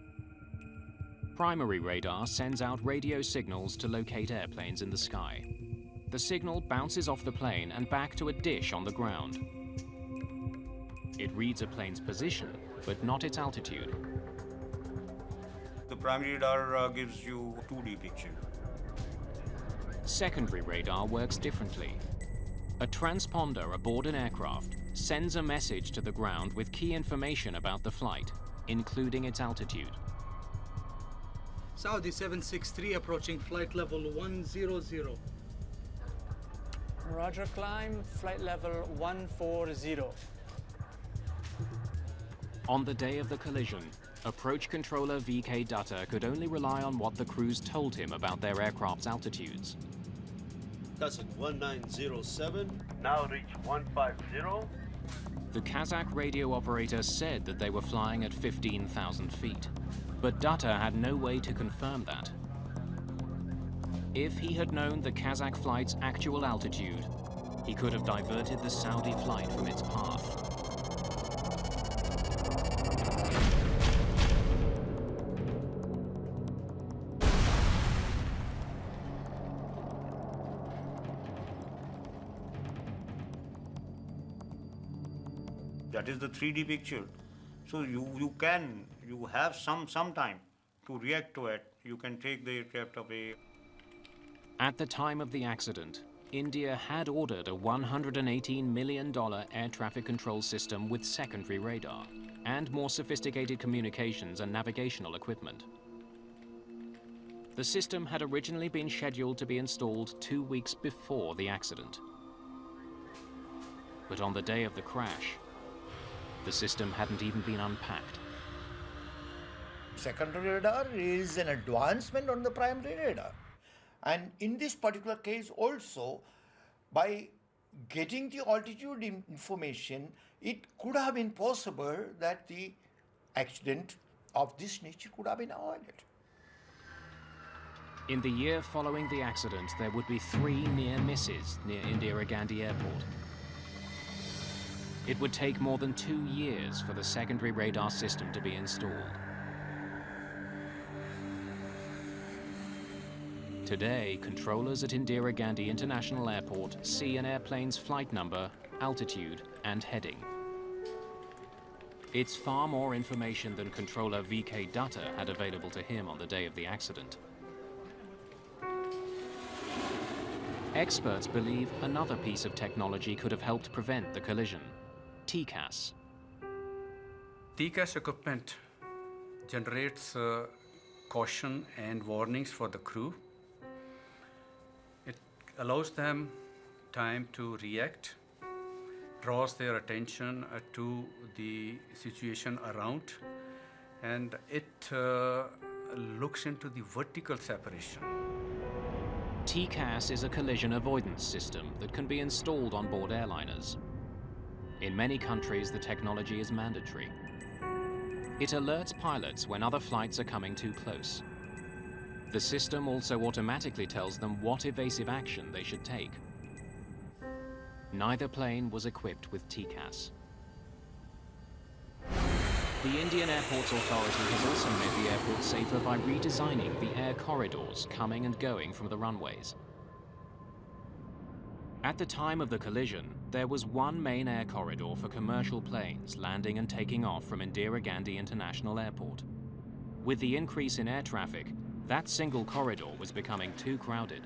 Primary radar sends out radio signals to locate airplanes in the sky. The signal bounces off the plane and back to a dish on the ground. It reads a plane's position, but not its altitude. The primary radar gives you a 2D picture. Secondary radar works differently. A transponder aboard an aircraft sends a message to the ground with key information about the flight, including its altitude. Saudi 763 approaching flight level 100. Roger, climb, flight level 140. On the day of the collision, approach controller VK Dutta could only rely on what the crews told him about their aircraft's altitudes. That's at 1907. Now reach 150. The Kazakh radio operator said that they were flying at 15,000 feet, but Dutta had no way to confirm that. If he had known the Kazakh flight's actual altitude, he could have diverted the Saudi flight from its path. That is the 3D picture. So you have some time to react to it. You can take the aircraft away. At the time of the accident, India had ordered a $118 million air traffic control system with secondary radar and more sophisticated communications and navigational equipment. The system had originally been scheduled to be installed 2 weeks before the accident. But on the day of the crash, the system hadn't even been unpacked. Secondary radar is an advancement on the primary radar. And in this particular case also, by getting the altitude information, it could have been possible that the accident of this nature could have been avoided. In the year following the accident, there would be 3 near misses near Indira Gandhi Airport. It would take more than 2 years for the secondary radar system to be installed. Today, controllers at Indira Gandhi International Airport see an airplane's flight number, altitude, and heading. It's far more information than controller VK Dutta had available to him on the day of the accident. Experts believe another piece of technology could have helped prevent the collision: TCAS. TCAS equipment generates caution and warnings for the crew. It allows them time to react, draws their attention to the situation around, and it looks into the vertical separation. TCAS is a collision avoidance system that can be installed on board airliners. In many countries, the technology is mandatory. It alerts pilots when other flights are coming too close. The system also automatically tells them what evasive action they should take. Neither plane was equipped with TCAS. The Indian Airports Authority has also made the airport safer by redesigning the air corridors coming and going from the runways. At the time of the collision, there was one main air corridor for commercial planes landing and taking off from Indira Gandhi International Airport. With the increase in air traffic, that single corridor was becoming too crowded.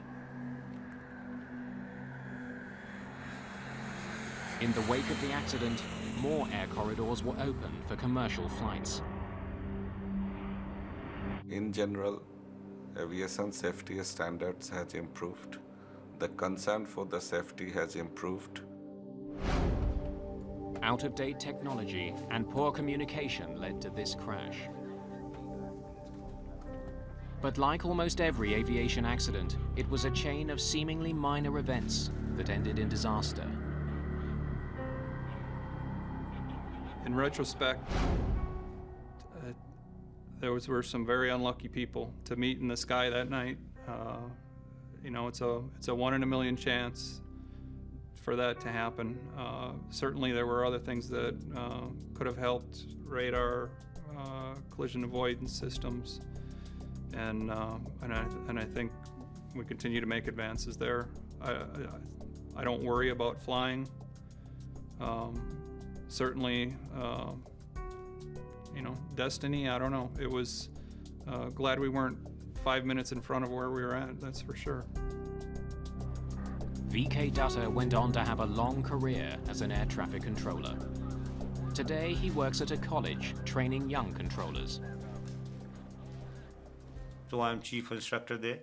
In the wake of the accident, more air corridors were opened for commercial flights. In general, aviation safety standards has improved. The concern for the safety has improved. Out-of-date technology and poor communication led to this crash. But like almost every aviation accident, it was a chain of seemingly minor events that ended in disaster. In retrospect, were some very unlucky people to meet in the sky that night. You know, it's a 1 in a million chance for that to happen. Certainly there were other things that could have helped: radar, collision avoidance systems, and I think we continue to make advances there. I don't worry about flying. Certainly, you know, destiny, I don't know. It was glad we weren't 5 minutes in front of where we were at, that's for sure. VK Dutta went on to have a long career as an air traffic controller. Today, he works at a college training young controllers. So I'm chief instructor there.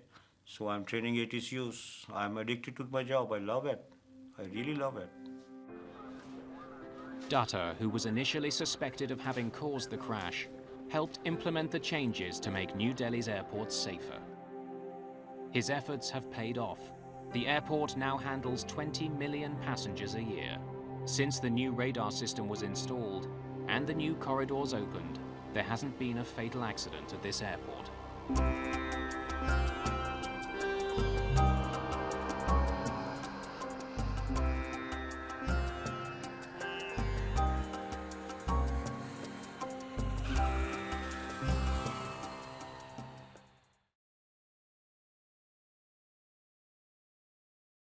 So I'm training ATCUs. I'm addicted to my job. I love it. I really love it. Dutta, who was initially suspected of having caused the crash, helped implement the changes to make New Delhi's airports safer. His efforts have paid off. The airport now handles 20 million passengers a year. Since the new radar system was installed and the new corridors opened, there hasn't been a fatal accident at this airport.